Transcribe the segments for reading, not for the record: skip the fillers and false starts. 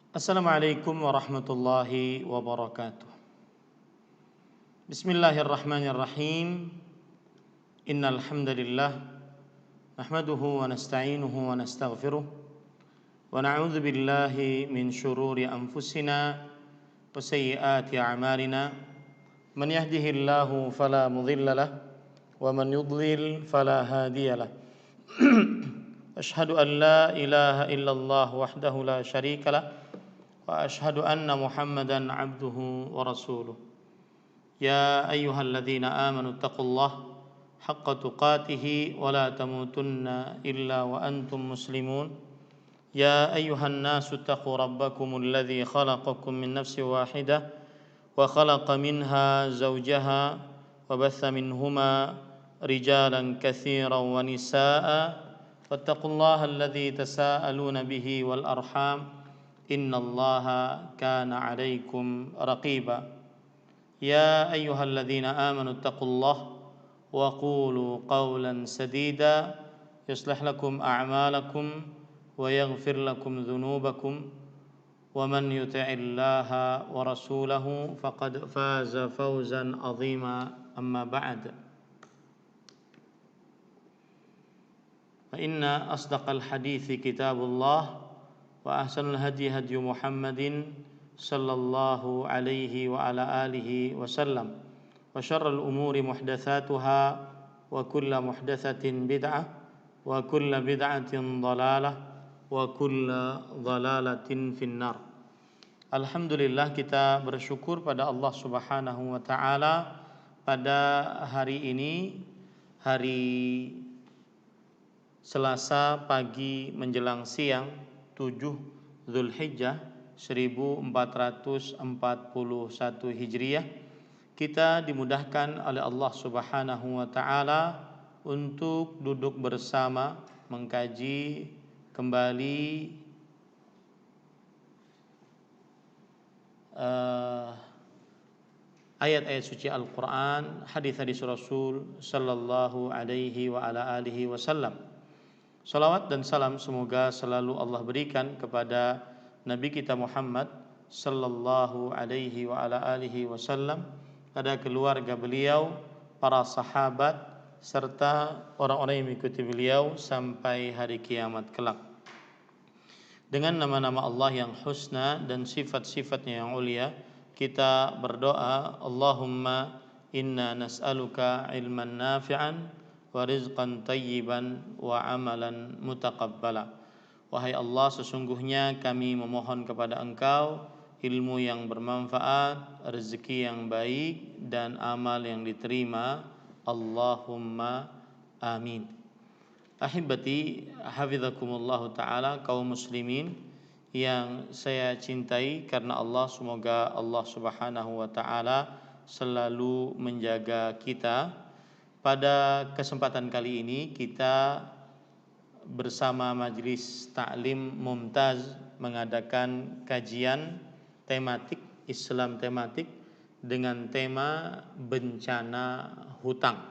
Assalamualaikum warahmatullahi wabarakatuh. Bismillahirrahmanirrahim. Innal hamdalillah nahmaduhu wa nasta'inuhu wa nastaghfiruh wa na'udzu billahi min shururi anfusina wa sayyiati a'malina. Man yahdihillahu fala mudilla lahu wa man yudlil fala hadiya lahu. Asyhadu an la ilaha illallah wahdahu la syarika lahu wa asyhadu anna Muhammadan abduhu wa rasuluh. Ya ayyuhalladzina amanu taqullaha haqqa tuqatih wa la tamutunna illa wa antum muslimun. Ya ayyuhan nasu taqu rabbakumul ladzi khalaqakum min nafsin wahidah wa khalaqa minha zawjaha wa batha minhuma rijalan katsiran wa nisaa'a fattaqullaha alladzi tasaaluna bihi wal arham innallaha kana 'alaikum raqiba. Ya ayyuhalladzina amanu taqullaha wa qulu qawlan sadida yuslih lakum a'malakum wa yaghfir lakum dhunubakum wa man yuti'illaha wa rasulahu faqad faza fawzan 'azima. Amma ba'd. Fa inna asdaqal hadithi kitabullah wa ahsanul hadi hadi Muhammadin sallallahu alaihi wa ala alihi wasallam wa syarrul umuri muhdatsatuha wa kullu muhdatsatin bid'ah wa kullu bid'atin dhalalah wa kullu dhalalatin finnar. Alhamdulillah, kita bersyukur pada Allah Subhanahu wa taala pada hari ini, hari Selasa pagi menjelang siang 7 Zulhijjah 1441 Hijriah, kita dimudahkan oleh Allah Subhanahu wa taala untuk duduk bersama mengkaji kembali ayat-ayat suci Al-Qur'an, hadis-hadis Rasul sallallahu alaihi wa ala alihi wasallam. Salawat dan salam semoga selalu Allah berikan kepada Nabi kita Muhammad sallallahu alaihi wa ala alihi wasallam, pada keluarga beliau, para sahabat, serta orang-orang yang mengikuti beliau sampai hari kiamat kelak. Dengan nama-nama Allah yang husna dan sifat-sifatnya yang ulia, kita berdoa, Allahumma inna nas'aluka ilman nafi'an wa rizqan tayyiban wa amalan mutaqabbala. Wahai Allah, sesungguhnya kami memohon kepada Engkau ilmu yang bermanfaat, rezeki yang baik, dan amal yang diterima. Allahumma amin. Ahibati hafizakumullahu ta'ala, kaum muslimin yang saya cintai karena Allah, semoga Allah Subhanahu wa ta'ala selalu menjaga kita. Pada kesempatan kali ini kita bersama Majelis Ta'lim Mumtaz mengadakan kajian tematik, Islam tematik, dengan tema bencana hutang.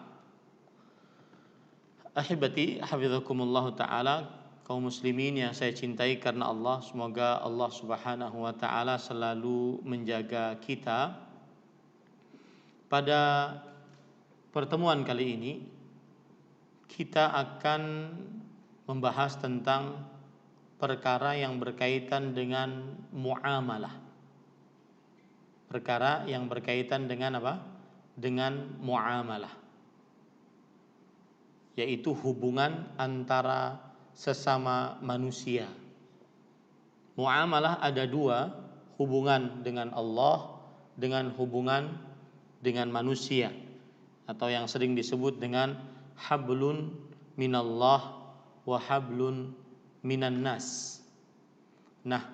Ahibati hafizakumullahu ta'ala, kaum muslimin yang saya cintai karena Allah, semoga Allah Subhanahu wa ta'ala selalu menjaga kita. Pada pertemuan kali ini kita akan membahas tentang perkara yang berkaitan dengan muamalah. Perkara yang berkaitan dengan apa? Dengan muamalah, yaitu hubungan antara sesama manusia. Muamalah ada dua, hubungan dengan Allah dengan hubungan dengan manusia, atau yang sering disebut dengan hablun minallah wa hablun minan nas. Nah,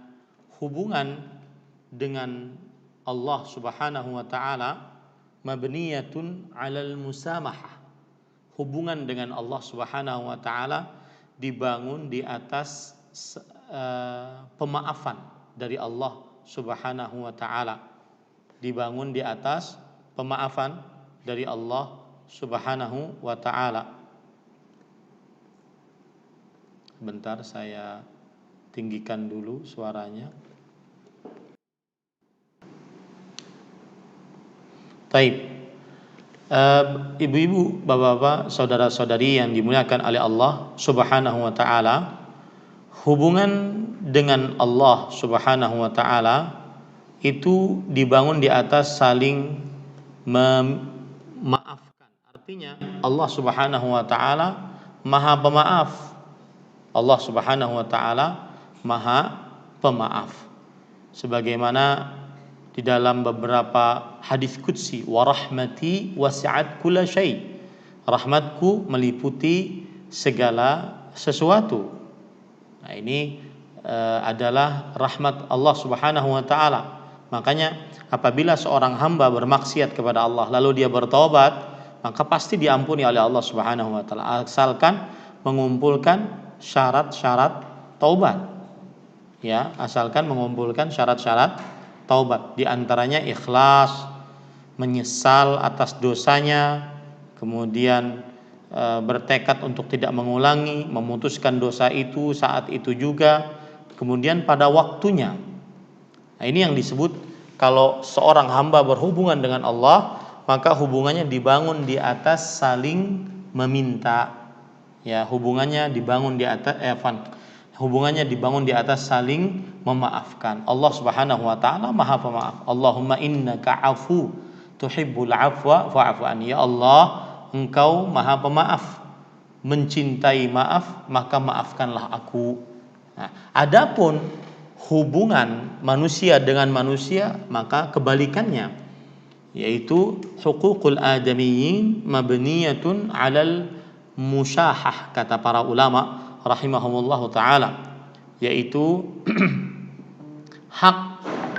hubungan dengan Allah Subhanahu wa taala mabniyatun 'alal musamahah. Hubungan dengan Allah Subhanahu wa taala dibangun di atas pemaafan dari Allah Subhanahu wa taala. Dibangun di atas pemaafan dari Allah Subhanahu wa ta'ala. Bentar, saya tinggikan dulu suaranya. Taib. Ibu-ibu, bapak-bapak, saudara-saudari yang dimuliakan oleh Allah Subhanahu wa taala, hubungan dengan Allah Subhanahu wa taala itu dibangun di atas saling memaafkan. Artinya Allah Subhanahu wa taala Maha Pemaaf. Allah Subhanahu wa taala Maha Pemaaf. Sebagaimana di dalam beberapa hadis qudsi, wa rahmati wasi'at kulla syai. Rahmatku meliputi segala sesuatu. Nah, ini adalah rahmat Allah Subhanahu wa taala. Makanya apabila seorang hamba bermaksiat kepada Allah lalu dia bertobat, maka pasti diampuni oleh Allah Subhanahu wa taala asalkan mengumpulkan syarat-syarat taubat. Ya, asalkan mengumpulkan syarat-syarat taubat, di antaranya ikhlas, menyesal atas dosanya, kemudian bertekad untuk tidak mengulangi, memutuskan dosa itu saat itu juga, kemudian pada waktunya. Nah, ini yang disebut kalau seorang hamba berhubungan dengan Allah, maka hubungannya dibangun di atas saling meminta. Ya, hubungannya dibangun di atas saling memaafkan. Allah Subhanahu wa taala Maha Pemaaf. Allahumma innaka afu tuhibbul afwa fa'fu anni. Ya Allah, Engkau Maha Pemaaf, mencintai maaf, maka maafkanlah aku. Nah, adapun hubungan manusia dengan manusia, maka kebalikannya, yaitu huququl adamiyyin mabniyatun 'alal musyahah, kata para ulama rahimahumullahu taala, yaitu hak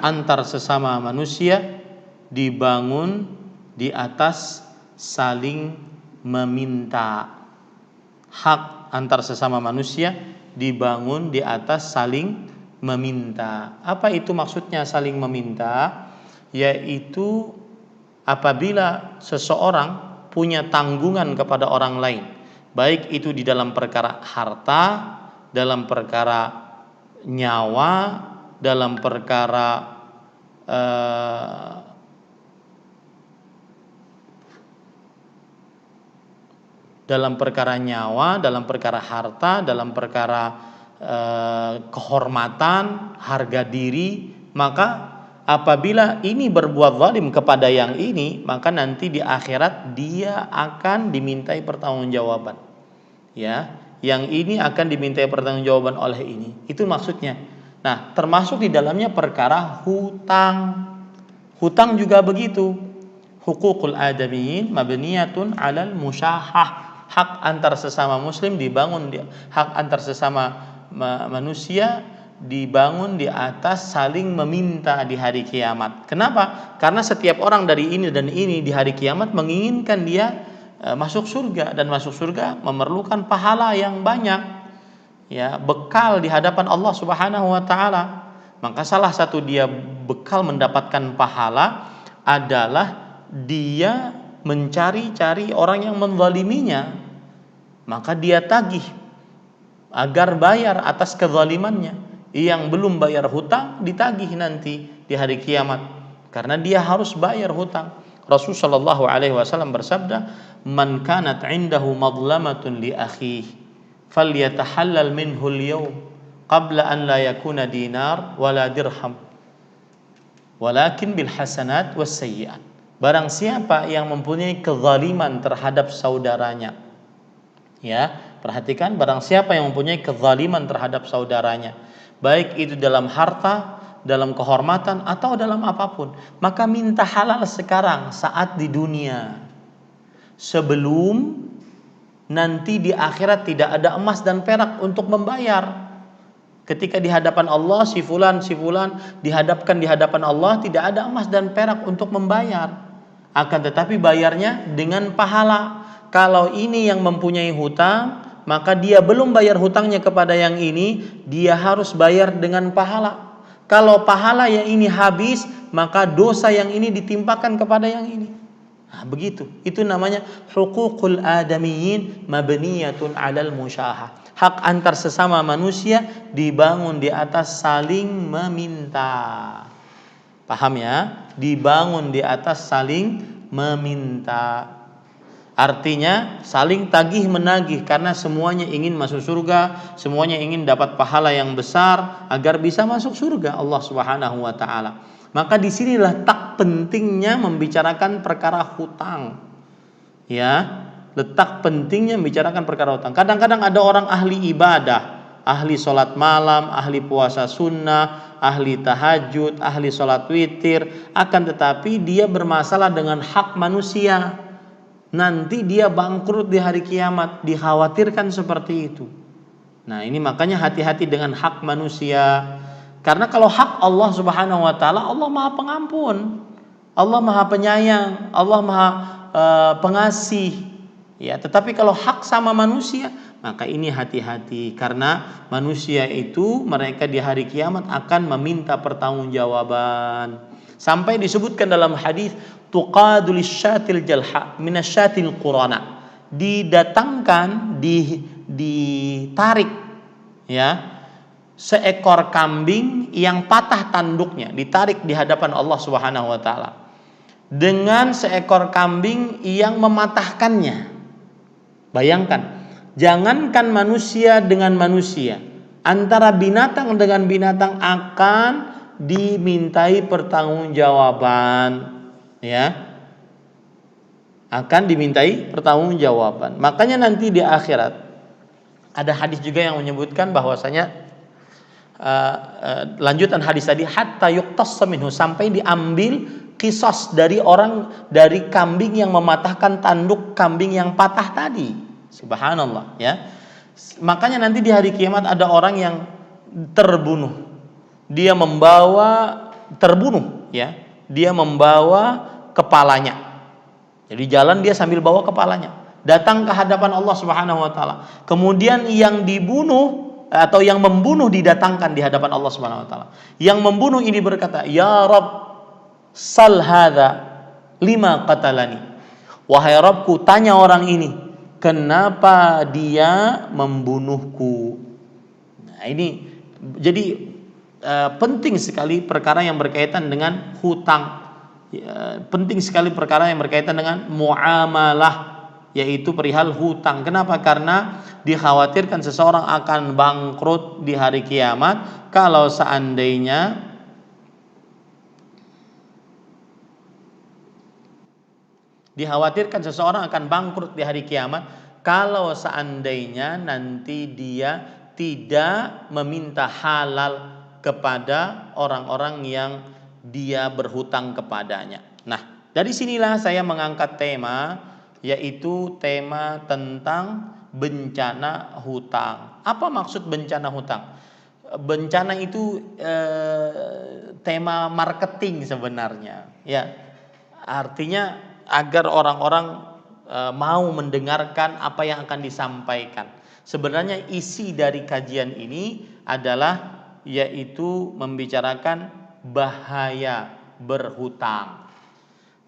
antar sesama manusia dibangun di atas saling meminta. Hak antar sesama manusia dibangun di atas saling meminta. Apa itu maksudnya saling meminta? Yaitu apabila seseorang punya tanggungan kepada orang lain, baik itu di dalam perkara harta, dalam perkara nyawa, dalam perkara nyawa, dalam perkara harta, dalam perkara kehormatan, harga diri, maka apabila ini berbuat zalim kepada yang ini, maka nanti di akhirat dia akan dimintai pertanggungjawaban. Ya, yang ini akan dimintai pertanggungjawaban oleh ini. Itu maksudnya. Nah, termasuk di dalamnya perkara hutang. Hutang juga begitu. Huququl adamiyyin mabniyatun 'alal musyahah. Hak antar sesama muslim dibangun hak antar sesama manusia dibangun di atas saling meminta di hari kiamat. Kenapa? Karena setiap orang dari ini dan ini di hari kiamat menginginkan dia masuk surga, dan masuk surga memerlukan pahala yang banyak. Ya, bekal di hadapan Allah Subhanahu wa taala. Maka salah satu dia bekal mendapatkan pahala adalah dia mencari-cari orang yang menzaliminya, maka dia tagih agar bayar atas kezalimannya. Yang belum bayar hutang ditagih nanti di hari kiamat, karena dia harus bayar hutang. Rasulullah sallallahu alaihi wasallam bersabda, "Man kanat 'indahu madlamatun li akhihi falyatahallal minhu al-yawm qabla an la yakuna dinar wala dirham walakin bil hasanat was sayyi'at." Barang siapa yang mempunyai kezaliman terhadap saudaranya, ya, perhatikan, barang siapa yang mempunyai kezaliman terhadap saudaranya, baik itu dalam harta, dalam kehormatan, atau dalam apapun, maka minta halal sekarang saat di dunia, sebelum nanti di akhirat tidak ada emas dan perak untuk membayar. Ketika di hadapan Allah si fulan dihadapkan di hadapan Allah, tidak ada emas dan perak untuk membayar, akan tetapi bayarnya dengan pahala. Kalau ini yang mempunyai hutang, maka dia belum bayar hutangnya kepada yang ini, dia harus bayar dengan pahala. Kalau pahala yang ini habis, maka dosa yang ini ditimpakan kepada yang ini. Nah, begitu. Itu namanya huququl adamiyyin mabniyatun 'alal musyahah. Hak antar sesama manusia dibangun di atas saling meminta. Paham ya? Dibangun di atas saling meminta. Artinya saling tagih menagih karena semuanya ingin masuk surga, semuanya ingin dapat pahala yang besar agar bisa masuk surga Allah Subhanahu wa taala. Maka disinilah tak pentingnya membicarakan perkara hutang. Ya, letak pentingnya membicarakan perkara hutang. Kadang-kadang ada orang ahli ibadah, ahli sholat malam, ahli puasa sunnah, ahli tahajud, ahli sholat witir, akan tetapi dia bermasalah dengan hak manusia. Nanti dia bangkrut di hari kiamat, dikhawatirkan seperti itu. Nah, ini makanya hati-hati dengan hak manusia. Karena kalau hak Allah Subhanahu wa taala, Allah Maha Pengampun, Allah Maha Penyayang, Allah Maha Pengasih. Ya, tetapi kalau hak sama manusia, maka ini hati-hati karena manusia itu mereka di hari kiamat akan meminta pertanggungjawaban. Sampai disebutkan dalam hadis tuqadul syatil jalha minasyatil qurana, didatangkan ditarik ya seekor kambing yang patah tanduknya, ditarik di hadapan Allah Subhanahu wa taala dengan seekor kambing yang mematahkannya. Bayangkan, jangankan manusia dengan manusia, antara binatang dengan binatang akan dimintai pertanggungjawaban, ya, akan dimintai pertanggungjawaban. Makanya nanti di akhirat ada hadis juga yang menyebutkan bahwasanya lanjutan hadis tadi, hatta yuqtassa minhu, sampai diambil qisas dari kambing yang mematahkan tanduk kambing yang patah tadi. Subhanallah, ya. Makanya nanti di hari kiamat ada orang yang terbunuh. Dia membawa kepalanya. Jadi jalan dia sambil bawa kepalanya, datang ke hadapan Allah Subhanahu wa taala. Kemudian yang dibunuh atau yang membunuh didatangkan di hadapan Allah Subhanahu wa taala. Yang membunuh ini berkata, "Ya Rabb, sal hadza lima qatalani." Wahai Rabbku, tanya orang ini, kenapa dia membunuhku? Nah, ini jadi penting sekali perkara yang berkaitan dengan hutang. Penting sekali perkara yang berkaitan dengan muamalah, yaitu perihal hutang. Kenapa? Karena dikhawatirkan seseorang akan bangkrut di hari kiamat kalau seandainya nanti dia tidak meminta halal kepada orang-orang yang dia berhutang kepadanya. Nah, dari sinilah saya mengangkat tema, yaitu tema tentang bencana hutang. Apa maksud bencana hutang? Bencana itu tema marketing sebenarnya, ya. Artinya agar orang-orang mau mendengarkan apa yang akan disampaikan. Sebenarnya isi dari kajian ini adalah yaitu membicarakan bahaya berhutang.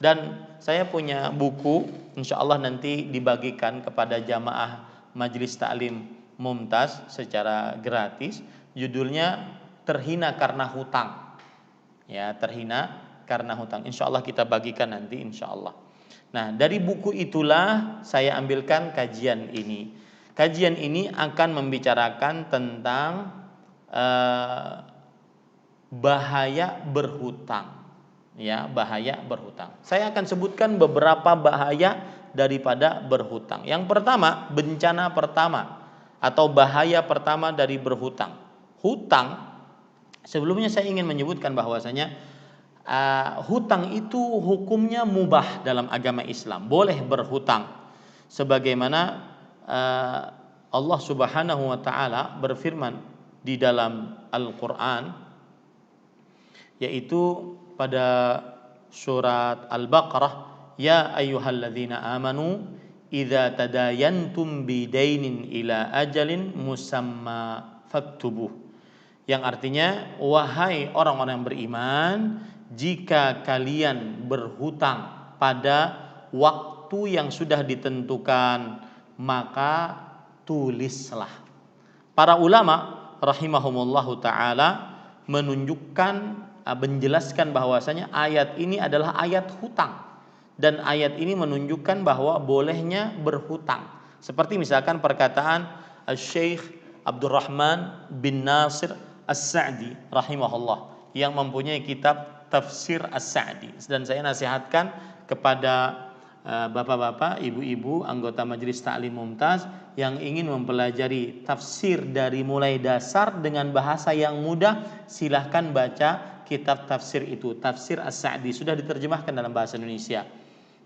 Dan saya punya buku, insya Allah nanti dibagikan kepada jamaah Majelis Ta'lim Mumtaz secara gratis. Judulnya Terhina Karena Hutang. Ya, terhina karena hutang. Insya Allah kita bagikan nanti, insya Allah. Nah, dari buku itulah saya ambilkan kajian ini. Kajian ini akan membicarakan tentang bahaya berhutang, ya, bahaya berhutang. Saya akan sebutkan beberapa bahaya daripada berhutang. Yang pertama, bencana pertama atau bahaya pertama dari berhutang. Hutang, sebelumnya saya ingin menyebutkan bahwasanya hutang itu hukumnya mubah dalam agama Islam, boleh berhutang. Sebagaimana Allah Subhanahu wa taala berfirman di dalam Al-Qur'an, yaitu pada surat Al-Baqarah, ya ayyuhalladzina amanu idza tadayantum bidainin ila ajalin musamma faktubuh, yang artinya, wahai orang-orang yang beriman, jika kalian berhutang pada waktu yang sudah ditentukan, maka tulislah. Para ulama rahimahumullahu ta'ala menunjukkan, menjelaskan bahwasanya ayat ini adalah ayat hutang. dan ayat ini menunjukkan bahwa bolehnya berhutang. Seperti misalkan perkataan Syekh Abdurrahman bin Nasir As-Sa'di rahimahullah yang mempunyai kitab Tafsir As-Sa'di, dan saya nasihatkan kepada bapak-bapak, ibu-ibu, anggota Majelis Ta'lim Mumtaz yang ingin mempelajari tafsir dari mulai dasar dengan bahasa yang mudah, silahkan baca kitab tafsir itu, Tafsir As-Sa'di, sudah diterjemahkan dalam bahasa Indonesia.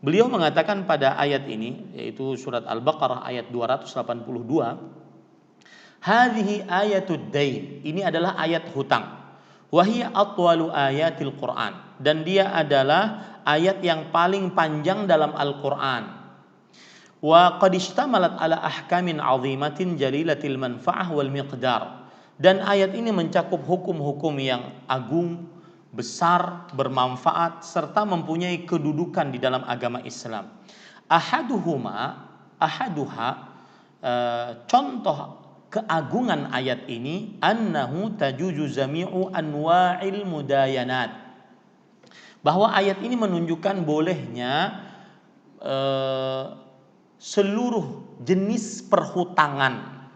Beliau mengatakan pada ayat ini, yaitu surat Al-Baqarah ayat 282, hadhihi ayatud dain, ini adalah ayat hutang. Wahia atwalu ayatil Quran, dan dia adalah ayat yang paling panjang dalam Al-Quran. Wa qad ishtamalat ala ahkamin azimatin jalilatil manfa'ah wal miqdar, dan ayat ini mencakup hukum-hukum yang agung, besar, bermanfaat, serta mempunyai kedudukan di dalam agama Islam. Ahaduha, contoh keagungan ayat ini, annahu tajuzu jami'u anwa'il mudayanat, bahwa ayat ini menunjukkan bolehnya seluruh jenis perhutangan,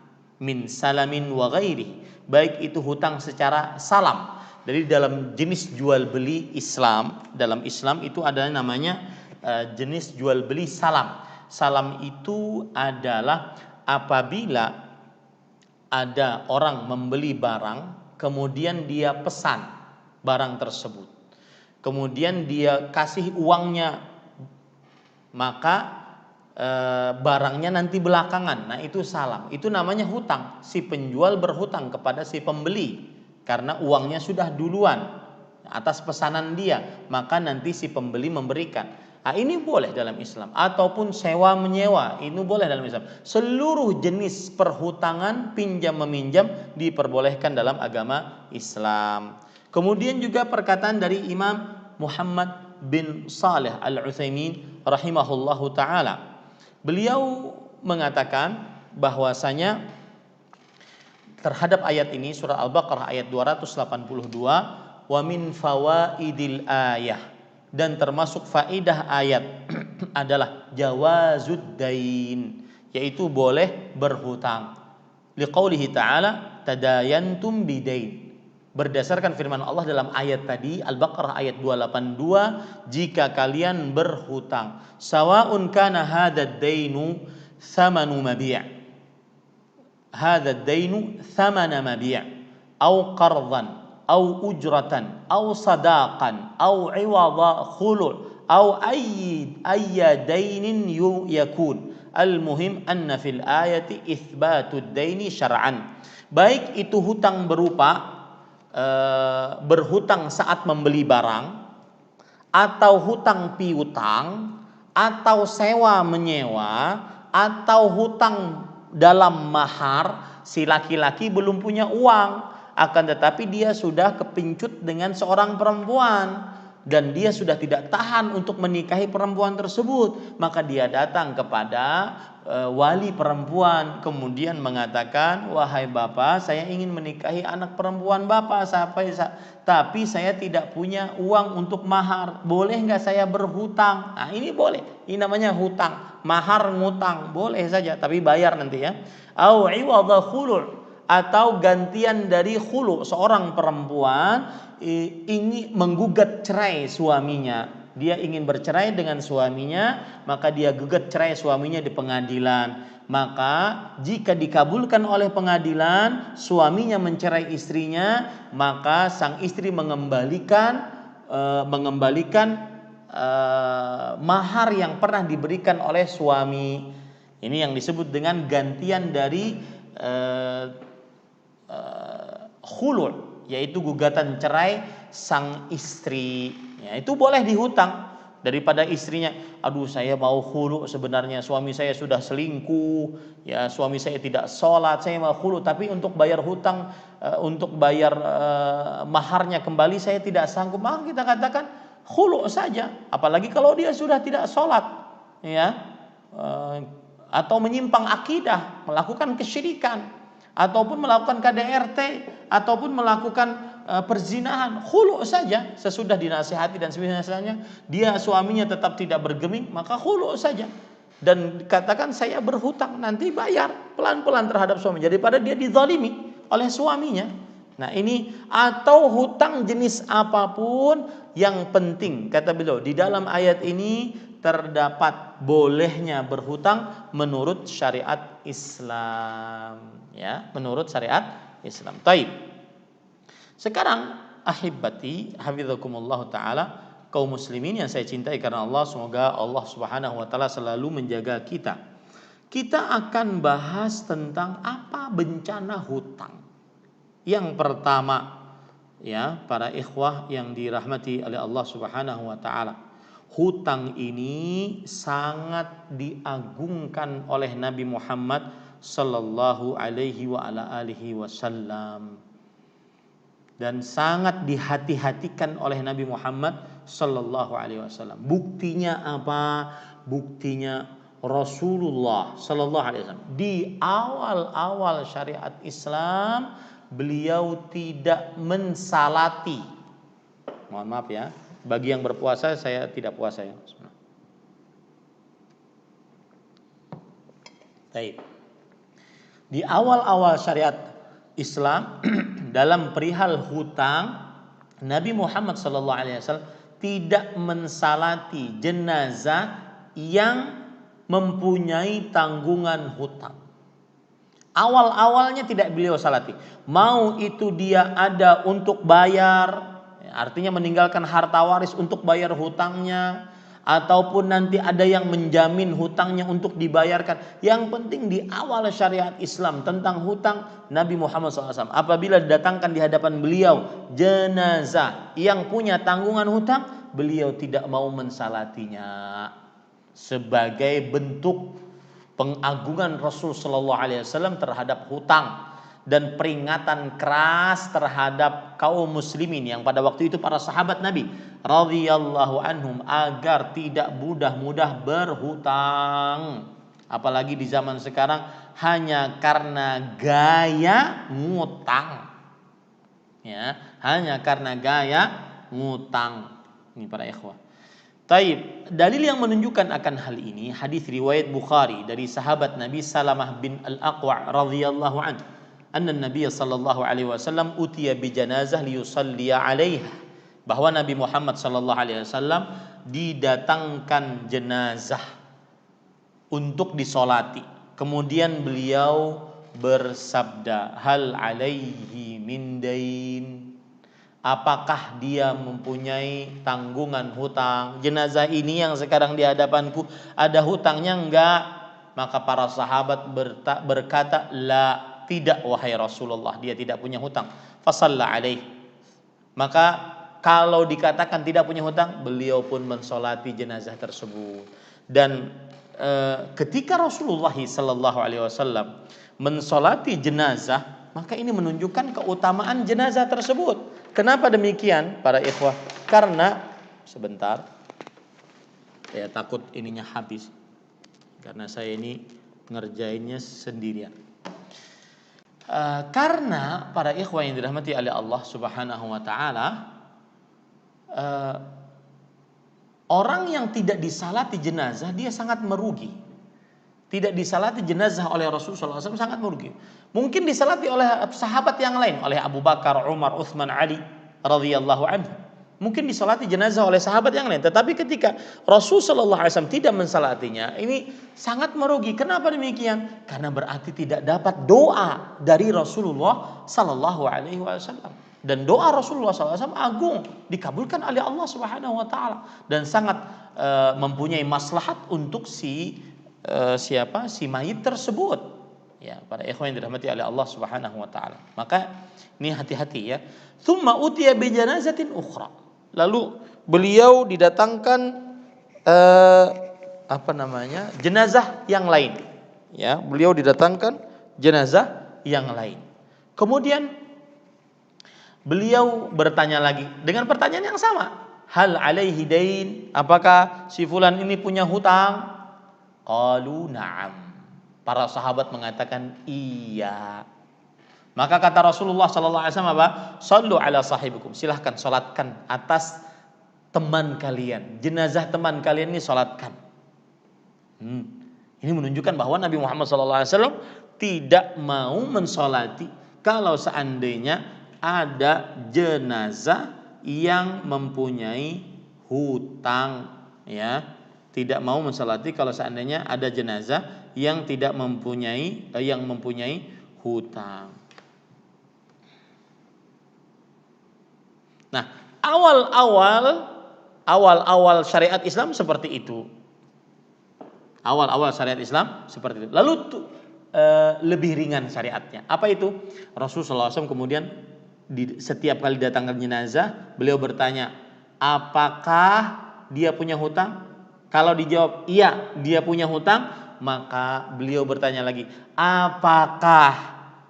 min salamin wa ghairi, baik itu hutang secara salam. Jadi dalam jenis jual beli Islam, dalam Islam itu ada namanya jenis jual beli salam. Salam itu adalah apabila ada orang membeli barang, kemudian dia pesan barang tersebut, kemudian dia kasih uangnya, maka barangnya nanti belakangan. Nah itu salam, itu namanya hutang. Si penjual berhutang kepada si pembeli karena uangnya sudah duluan atas pesanan dia, maka nanti si pembeli memberikan. Nah, ini boleh dalam Islam. Ataupun sewa menyewa, ini boleh dalam Islam. Seluruh jenis perhutangan pinjam meminjam diperbolehkan dalam agama Islam. Kemudian juga perkataan dari Imam Muhammad bin Saleh Al-Utsaimin rahimahullahu taala. Beliau mengatakan bahwasanya terhadap ayat ini, surah Al-Baqarah ayat 282, wa min fawaidil ayah, dan termasuk faidah ayat adalah jawazud dain, yaitu boleh berhutang. Liqaulihi ta'ala tadayantum bidain, berdasarkan firman Allah dalam ayat tadi Al-Baqarah ayat 282, jika kalian berhutang, sawa'un kana hadzal dainu thamanu mabi', hadzal dainu thamana mabi' au qardan au ujratan au sadaqan au iwadha khulu' au ayya dainin yakun. Al-muhim anna fil ayati itsbatud daini syar'an, baik itu hutang berupa berhutang saat membeli barang, atau hutang piutang, atau sewa menyewa, atau hutang dalam mahar. Si laki-laki belum punya uang, akan tetapi dia sudah kepincut dengan seorang perempuan dan dia sudah tidak tahan untuk menikahi perempuan tersebut, maka dia datang kepada wali perempuan kemudian mengatakan, wahai bapak, saya ingin menikahi anak perempuan bapak, tapi saya tidak punya uang untuk mahar, boleh nggak saya berhutang? Nah ini boleh, ini namanya hutang, mahar ngutang, boleh saja, tapi bayar nanti ya. Au iwadha khulu', atau gantian dari khulu', seorang perempuan ingin menggugat cerai suaminya, dia ingin bercerai dengan suaminya, maka dia gugat cerai suaminya di pengadilan. Maka jika dikabulkan oleh pengadilan, suaminya mencerai istrinya, maka sang istri mengembalikan mahar yang pernah diberikan oleh suami. Ini yang disebut dengan gantian dari khulu', yaitu gugatan cerai sang istri. Ya, itu boleh dihutang daripada istrinya, aduh saya mau khulu', sebenarnya suami saya sudah selingkuh, ya suami saya tidak sholat, saya mau khulu', tapi untuk bayar hutang, untuk bayar maharnya kembali saya tidak sanggup, maka kita katakan khulu' saja. Apalagi kalau dia sudah tidak sholat, ya, atau menyimpang akidah, melakukan kesyirikan, ataupun melakukan KDRT, ataupun melakukan perzinahan, khulu saja sesudah dinasihati dan sebagainya, dia suaminya tetap tidak bergeming, maka khulu saja. Dan katakan saya berhutang, nanti bayar pelan-pelan terhadap suami daripada dia dizalimi oleh suaminya. Nah ini, atau hutang jenis apapun, yang penting kata beliau di dalam ayat ini terdapat bolehnya berhutang menurut syariat Islam, ya, menurut syariat Islam. Taib. Sekarang ahibati hafizakumullah taala, kaum muslimin yang saya cintai karena Allah, semoga Allah Subhanahu wa taala selalu menjaga kita. Kita akan bahas tentang apa bencana hutang. Yang pertama, ya, para ikhwah yang dirahmati oleh Allah Subhanahu wa taala, hutang ini sangat diagungkan oleh Nabi Muhammad sallallahu alaihi wa ala alihi wasallam, dan sangat dihati-hatikan oleh Nabi Muhammad sallallahu alaihi wasallam. Buktinya apa? Buktinya Rasulullah sallallahu alaihi wasallam di awal-awal syariat Islam, beliau tidak mensalati. Mohon maaf ya, bagi yang berpuasa, saya tidak puasa ya. Baik. Di awal-awal syariat Islam dalam perihal hutang, Nabi Muhammad SAW tidak mensalati jenazah yang mempunyai tanggungan hutang. Awal-awalnya tidak beliau salati. Mau itu dia ada untuk bayar, artinya meninggalkan harta waris untuk bayar hutangnya, ataupun nanti ada yang menjamin hutangnya untuk dibayarkan. Yang penting di awal syariat Islam tentang hutang, Nabi Muhammad SAW apabila didatangkan di hadapan beliau jenazah yang punya tanggungan hutang, beliau tidak mau mensalatinya sebagai bentuk pengagungan Rasul Sallallahu Alaihi Wasallam terhadap hutang dan peringatan keras terhadap kaum muslimin yang pada waktu itu para sahabat Nabi radhiyallahu anhum agar tidak mudah-mudah berhutang, apalagi di zaman sekarang hanya karena gaya ngutang, ya, hanya karena gaya ngutang. Ini para ikhwah. Taib, dalil yang menunjukkan akan hal ini hadis riwayat Bukhari dari sahabat Nabi Salamah bin Al-Aqwa radhiyallahu anhu, anna Nabi sallallahu alaihi wasallam utiya bi janazah liyusalli 'alaiha, bahwa Nabi Muhammad sallallahu alaihi wasallam didatangkan jenazah untuk disolati. Kemudian beliau bersabda, hal alaihi min dain, apakah dia mempunyai tanggungan hutang? Jenazah ini yang sekarang di hadapanku ada hutangnya enggak? Maka para sahabat berkata, la, tidak wahai Rasulullah, dia tidak punya hutang. Fasalla alaih. Maka kalau dikatakan tidak punya hutang, beliau pun mensolati jenazah tersebut. Dan ketika Rasulullah sallallahu alaihi wasallam mensolati jenazah, maka ini menunjukkan keutamaan jenazah tersebut. Kenapa demikian para ikhwah? Karena sebentar, saya takut ininya habis karena saya ini ngerjainnya sendirian. Karena para ikhwah yang dirahmati oleh Allah Subhanahu wa taala, orang yang tidak disalati jenazah dia sangat merugi. Tidak disalati jenazah oleh Rasulullah SAW sangat merugi. Mungkin disalati oleh sahabat yang lain, oleh Abu Bakar, Umar, Utsman, Ali radhiyallahu anhu. Mungkin disalati jenazah oleh sahabat yang lain. Tetapi ketika Rasulullah SAW tidak mensalatinya, ini sangat merugi. Kenapa demikian? Karena berarti tidak dapat doa dari Rasulullah Sallallahu Alaihi Wasallam. Dan doa Rasulullah SAW agung, dikabulkan oleh Allah Subhanahu Wa Taala, dan sangat mempunyai maslahat untuk si mayit tersebut, ya, para ikhwan yang dirahmati oleh Allah Subhanahu wa taala. Maka ini hati-hati ya. Tsumma utiya bi janazatin ukhra. Lalu beliau didatangkan jenazah yang lain. Ya, beliau didatangkan jenazah yang lain. Kemudian beliau bertanya lagi dengan pertanyaan yang sama. Hal alaihi dain? Apakah si fulan ini punya hutang? Qalu na'am. Para sahabat mengatakan iya. Maka kata Rasulullah sallallahu alaihi wasallam apa? Shallu ala sahibikum. Silahkan salatkan atas teman kalian. Jenazah teman kalian ini salatkan. Ini menunjukkan bahwa Nabi Muhammad sallallahu alaihi wasallam tidak mau mensolati kalau seandainya ada jenazah yang mempunyai hutang, ya. Tidak mau mensolati kalau seandainya ada jenazah yang tidak mempunyai hutang. Nah, awal-awal syariat Islam seperti itu. Awal-awal syariat Islam seperti itu. Lalu lebih ringan syariatnya. Apa itu? Rasulullah SAW kemudian setiap kali datangkan jenazah, beliau bertanya, apakah dia punya hutang? Kalau dijawab iya, dia punya hutang, maka beliau bertanya lagi, apakah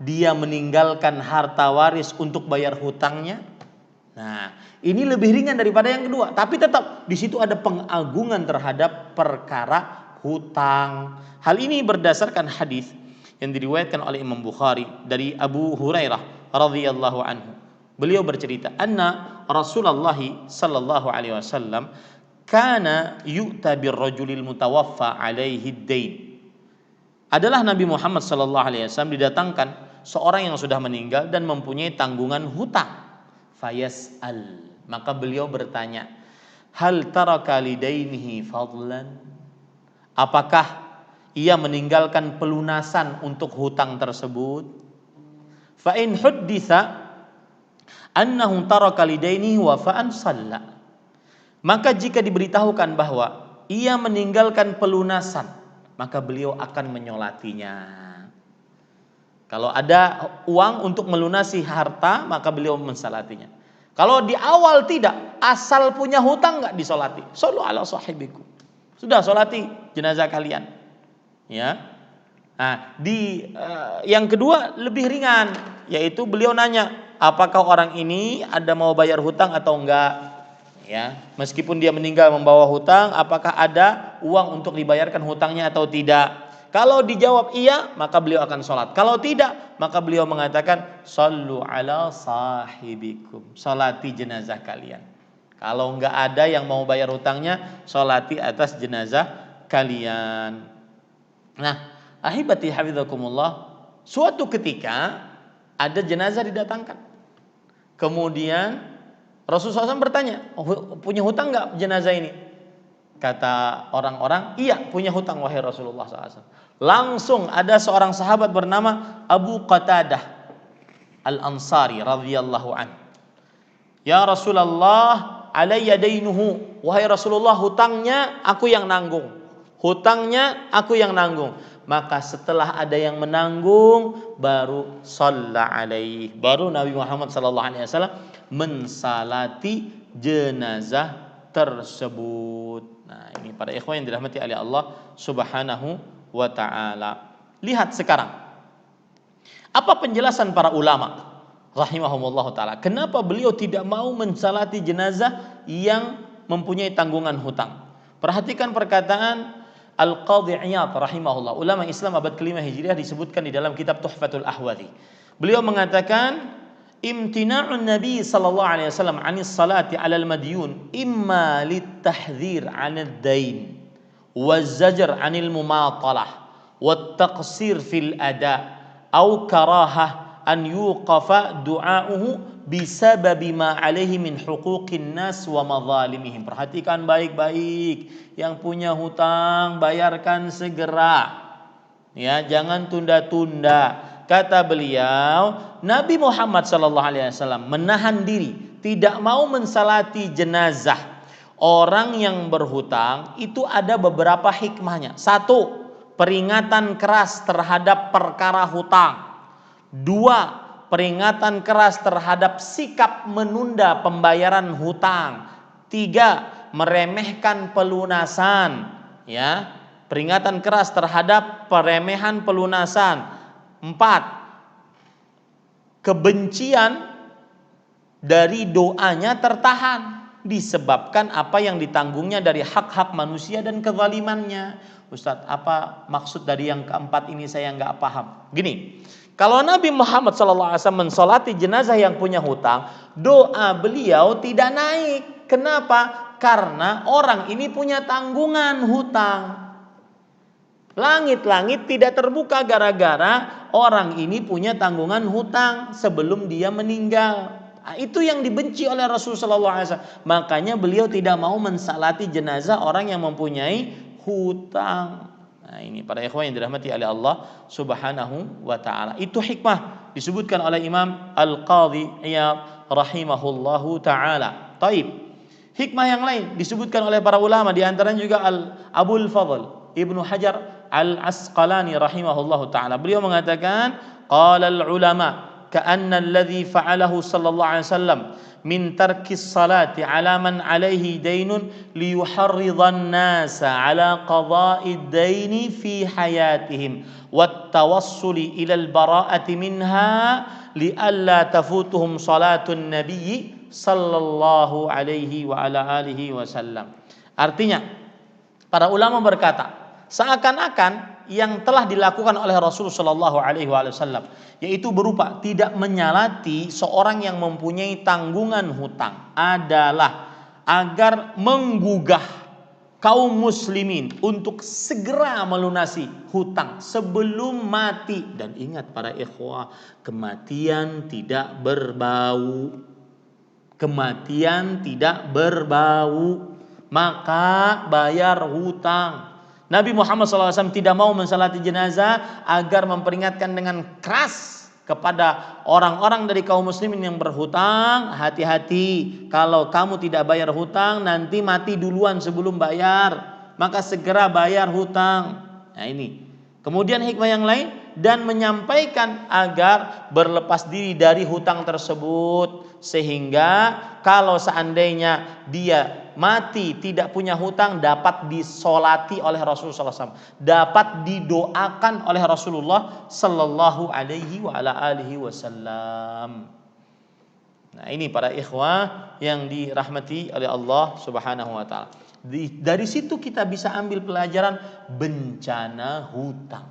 dia meninggalkan harta waris untuk bayar hutangnya? Nah, ini lebih ringan daripada yang kedua, tapi tetap di situ ada pengagungan terhadap perkara hutang. Hal ini berdasarkan hadis yang diriwayatkan oleh Imam Bukhari dari Abu Hurairah radhiyallahu anhu. Beliau bercerita, anna Rasulullah sallallahu alaihi wasallam kana yu'ta birrajulil mutawaffa alaihi dain. Adalah Nabi Muhammad sallallahu alaihi wasallam didatangkan seorang yang sudah meninggal dan mempunyai tanggungan hutang. Fayas'al, maka beliau bertanya, hal taraka lidainihi fadlan? Apakah ia meninggalkan pelunasan untuk hutang tersebut? Fa in hudditsa annahu taraka lidainihi wafa'an shalla. Maka jika diberitahukan bahwa ia meninggalkan pelunasan, maka beliau akan menyolatinya. Kalau ada uang untuk melunasi harta, maka beliau mensalatinya. Kalau di awal tidak, asal punya hutang nggak disolati. Shallu ala sahibikum. Sudah solati jenazah kalian. Ya. Nah, yang kedua lebih ringan, yaitu beliau nanya, apakah orang ini ada mau bayar hutang atau enggak? Ya, meskipun dia meninggal membawa hutang, apakah ada uang untuk dibayarkan hutangnya atau tidak? Kalau dijawab iya, maka beliau akan sholat. Kalau tidak, maka beliau mengatakan, Sallu ala sahibikum. Sholati jenazah kalian. Kalau enggak ada yang mau bayar hutangnya, sholati atas jenazah kalian. Nah, ahibati hafizakumullah, suatu ketika ada jenazah didatangkan. Kemudian Rasulullah SAW bertanya, punya hutang enggak jenazah ini? Kata orang-orang, iya punya hutang wahai Rasulullah SAW. Langsung ada seorang sahabat bernama Abu Qatadah Al-Ansari radhiyallahu an. Ya Rasulullah, alayya dainuhu. Wahai Rasulullah, hutangnya aku yang nanggung. Hutangnya aku yang nanggung. Maka setelah ada yang menanggung, baru shalla alaih. Baru Nabi Muhammad SAW mensalati jenazah tersebut. Nah, ini para ikhwan yang dirahmati oleh Allah Subhanahu wa ta'ala. Lihat sekarang, apa penjelasan para ulama rahimahumullah ta'ala, kenapa beliau tidak mau mensalati jenazah yang mempunyai tanggungan hutang. Perhatikan perkataan Al-Qadhi Iyad rahimahullah, ulama Islam abad ke-5 Hijriah, disebutkan di dalam kitab Tuhfatul Ahwadhi. Beliau mengatakan, imtina'un Nabi sallallahu alaihi wasallam 'anis salati 'alal madyun imma litahdhir 'anid dain waz-zajr 'anil mumatalah wat taqsir fil ada au karahah an yuqafa du'a'uhu bisababi ma 'alaihi min huquqin nas wa madzalimihim. Perhatikan baik-baik, yang punya hutang bayarkan segera. Ya, jangan tunda-tunda. Kata beliau, Nabi Muhammad SAW menahan diri, tidak mau mensalati jenazah orang yang berhutang. Itu ada beberapa hikmahnya. Satu, peringatan keras terhadap perkara hutang. Dua, peringatan keras terhadap sikap menunda pembayaran hutang. Tiga, meremehkan pelunasan. Ya, peringatan keras terhadap peremehan pelunasan. 4, kebencian dari doanya tertahan disebabkan apa yang ditanggungnya dari hak-hak manusia dan kezalimannya. Ustadz, apa maksud dari yang keempat ini saya nggak paham. Gini, Kalau Nabi Muhammad SAW mensolati jenazah yang punya hutang, doa beliau tidak naik. Kenapa? Karena orang ini punya tanggungan hutang. Langit-langit tidak terbuka gara-gara orang ini punya tanggungan hutang sebelum dia meninggal. Nah, itu yang dibenci oleh Rasulullah SAW. Makanya beliau tidak mau mensalati jenazah orang yang mempunyai hutang. Nah, ini para ikhwan yang dirahmati oleh Allah Subhanahu wa taala. Itu hikmah disebutkan oleh Imam Al-Qadhi Iyad rahimahullahu taala. Taib. Hikmah yang lain disebutkan oleh para ulama, di antaranya juga Abul Fadl Ibnu Hajar Al-Asqalani rahimahullahu taala. Beliau mengatakan, qala al-ulama ka'anna alladhi fa'alahu sallallahu alaihi wasallam min tarkis salati ala man alaihi daynun liyuharridhan nasa ala qada'i daini fi hayatihim wat tawassuli ila al-bara'ati minha li'alla tafutuhum salatun nabiyyi sallallahu alaihi wa ala alihi wasallam. Artinya para ulama berkata, seakan-akan yang telah dilakukan oleh Rasul Shallallahu Alaihi Wasallam, yaitu berupa tidak menyalati seorang yang mempunyai tanggungan hutang, adalah agar menggugah kaum muslimin untuk segera melunasi hutang sebelum mati. Dan ingat para ikhwah, kematian tidak berbau. Kematian tidak berbau, maka bayar hutang. Nabi Muhammad SAW tidak mau mensalati jenazah agar memperingatkan dengan keras kepada orang-orang dari kaum muslimin yang berhutang, hati-hati, kalau kamu tidak bayar hutang nanti mati duluan sebelum bayar, maka segera bayar hutang. Nah ini. Kemudian hikmah yang lain, dan menyampaikan agar berlepas diri dari hutang tersebut, sehingga kalau seandainya dia mati tidak punya hutang dapat disolati oleh Rasulullah SAW, dapat didoakan oleh Rasulullah Sallallahu Alaihi Wasallam. Nah ini para ikhwah yang dirahmati oleh Allah Subhanahu Wa Taala. Dari situ kita bisa ambil pelajaran bencana hutang,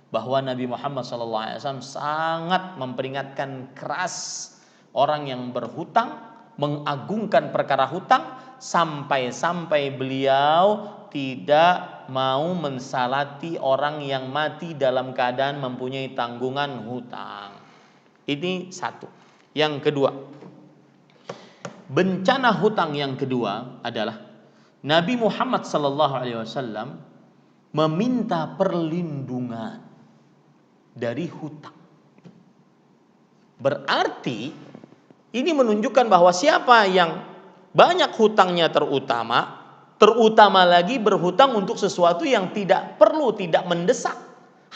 bahwa Nabi Muhammad SAW sangat memperingatkan keras orang yang berhutang, mengagungkan perkara hutang, sampai-sampai beliau tidak mau mensalati orang yang mati dalam keadaan mempunyai tanggungan hutang. Ini satu. Yang kedua, bencana hutang yang kedua adalah Nabi Muhammad SAW meminta perlindungan dari hutang. Berarti ini menunjukkan bahwa siapa yang banyak hutangnya terutama lagi berhutang untuk sesuatu yang tidak perlu, tidak mendesak,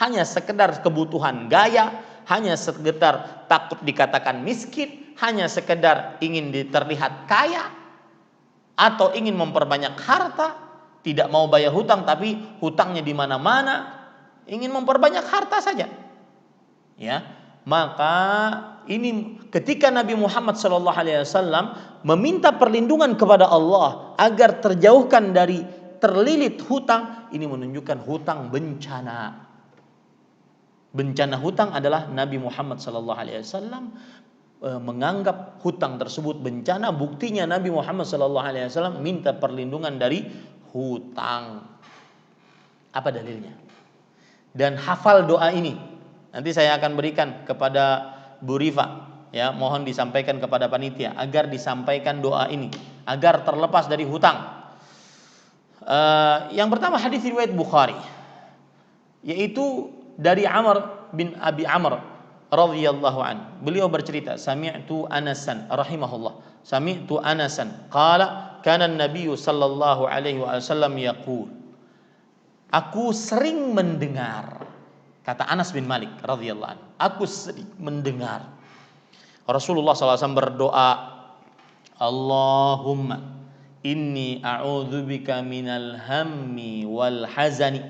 hanya sekedar kebutuhan gaya, hanya sekedar takut dikatakan miskin, hanya sekedar ingin terlihat kaya, atau ingin memperbanyak harta, tidak mau bayar hutang tapi hutangnya di mana-mana, ingin memperbanyak harta saja. Ya, maka ini ketika Nabi Muhammad SAW meminta perlindungan kepada Allah agar terjauhkan dari terlilit hutang, ini menunjukkan hutang bencana. Bencana hutang adalah Nabi Muhammad SAW menganggap hutang tersebut bencana. Buktinya Nabi Muhammad SAW minta perlindungan dari hutang. Apa dalilnya? Dan hafal doa ini. Nanti saya akan berikan kepada Bu Rifa, ya, mohon disampaikan kepada panitia agar disampaikan doa ini agar terlepas dari hutang. Yang pertama hadis riwayat Bukhari, yaitu dari Amr bin Abi Amr radhiyallahu an. Beliau bercerita, sami'tu Anasan rahimahullah, sami'tu Anasan qala kana an-nabiy sallallahu alaihi wasallam yaqul. Aku sering mendengar, kata Anas bin Malik radhiyallahu an, aku sering mendengar Rasulullah SAW berdoa, Allahumma inni a'udzubika minal hammi wal hazani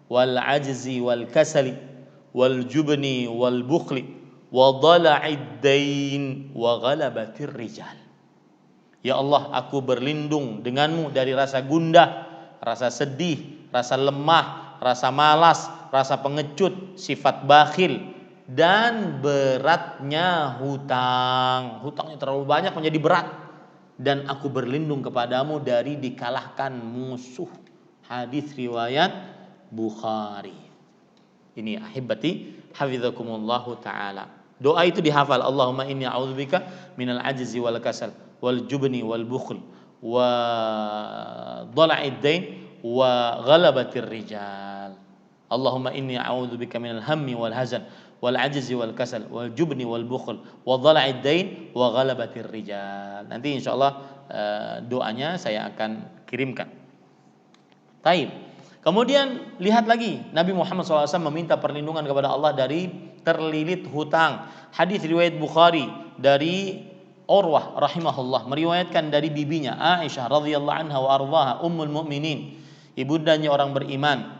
wal ajzi wal kasali wal jubni wal bukhli wa dhala'id dain wa ghalabatir rijal. Ya Allah, aku berlindung denganmu dari rasa gundah, rasa sedih, rasa lemah, rasa malas, rasa pengecut, sifat bakhil, dan beratnya hutang. Hutangnya terlalu banyak menjadi berat. Dan aku berlindung kepadamu dari dikalahkan musuh. Hadis riwayat Bukhari. Ini ahibati hafizakumullahu ta'ala. Doa itu dihafal. Allahumma inni a'udzubika minal ajzi wal kasal wal jubni wal bukhl wa dhala'id dain wa ghalabatir rijal. Allahumma inni a'udzubika minal hammi wal hazan wal ajzi wal kasal wal jubni wal bukhl wa dhala'id dain wa ghalabatir rijal. Nanti insyaallah doanya saya akan kirimkan. Taib. Kemudian lihat lagi Nabi Muhammad SAW meminta perlindungan kepada Allah dari terlilit hutang. Hadis riwayat Bukhari dari Urwah rahimahullah meriwayatkan dari bibinya Aisyah radhiyallahu anha wa ardhaha ummul mukminin, ibundanya orang beriman.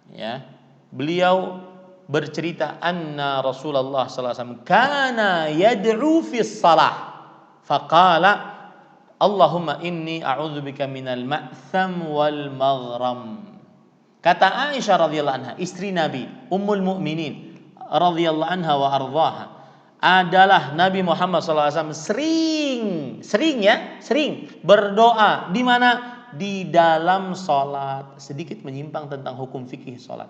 Ya, beliau bercerita anna Rasulullah sallallahu alaihi wasallam kana yad'u fi shalah faqala Allahumma inni a'udzubika minal ma'tham wal maghram. Kata Aisyah radhiyallahu anha, istri Nabi, ummul mukminin radhiyallahu anha wa ardhaha, adalah Nabi Muhammad SAW sering berdoa di mana? Di dalam salat. Sedikit menyimpang tentang hukum fikih salat.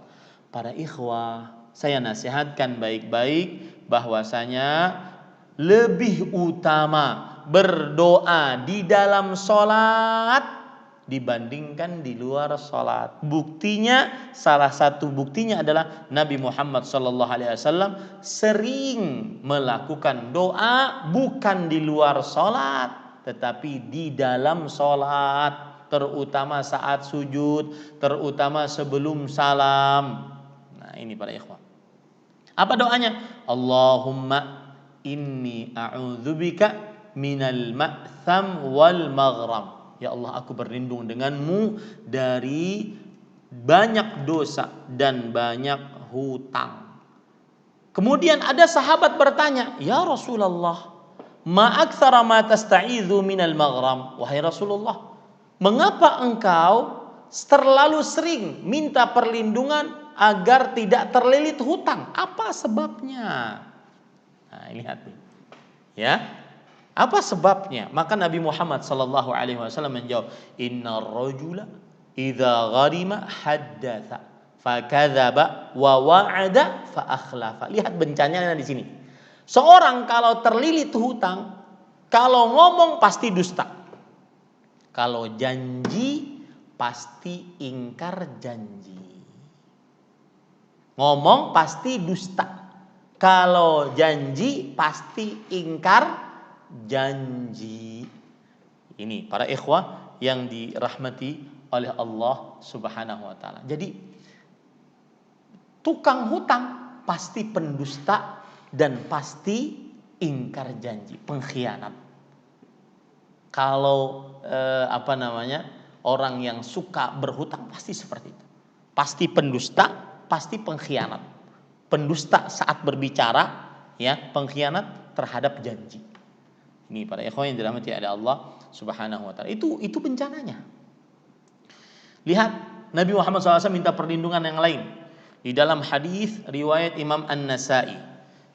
Para ikhwah, saya nasihatkan baik-baik bahwasanya lebih utama berdoa di dalam salat dibandingkan di luar salat. Buktinya, salah satu buktinya adalah Nabi Muhammad SAW sering melakukan doa bukan di luar salat, tetapi di dalam salat, terutama saat sujud, terutama sebelum salam. Nah, ini para ikhwan. Apa doanya? Allahumma inni a'udzubika minal ma'tham wal maghram. Ya Allah, aku berlindung denganmu dari banyak dosa dan banyak hutang. Kemudian ada sahabat bertanya, ya Rasulullah, ma aktsara ma tasta'idzu minal maghram. Wahai Rasulullah, mengapa engkau terlalu sering minta perlindungan agar tidak terlilit hutang? Apa sebabnya? Nah, lihat nih. Ya. Apa sebabnya? Maka Nabi Muhammad sallallahu alaihi wasallam menjawab, "Innar rajula idza gharima haddatsa fakadzaba wa wa'ada fa akhlafa." Lihat bencana di sini. Seorang kalau terlilit hutang, kalau ngomong pasti dusta. Kalau janji pasti ingkar janji. Ngomong pasti dusta. Kalau janji pasti ingkar janji. Ini para ikhwah yang dirahmati oleh Allah Subhanahu wa taala. Jadi tukang hutang pasti pendusta dan pasti ingkar janji, pengkhianat. Kalau orang yang suka berhutang pasti seperti itu. Pasti pendusta, pasti pengkhianat. Pendusta saat berbicara, ya, pengkhianat terhadap janji. Ini para ikhwan yang dirahmati oleh Allah Subhanahu wa taala. Itu bencananya. Lihat Nabi Muhammad SAW minta perlindungan yang lain. Di dalam hadis riwayat Imam An-Nasa'i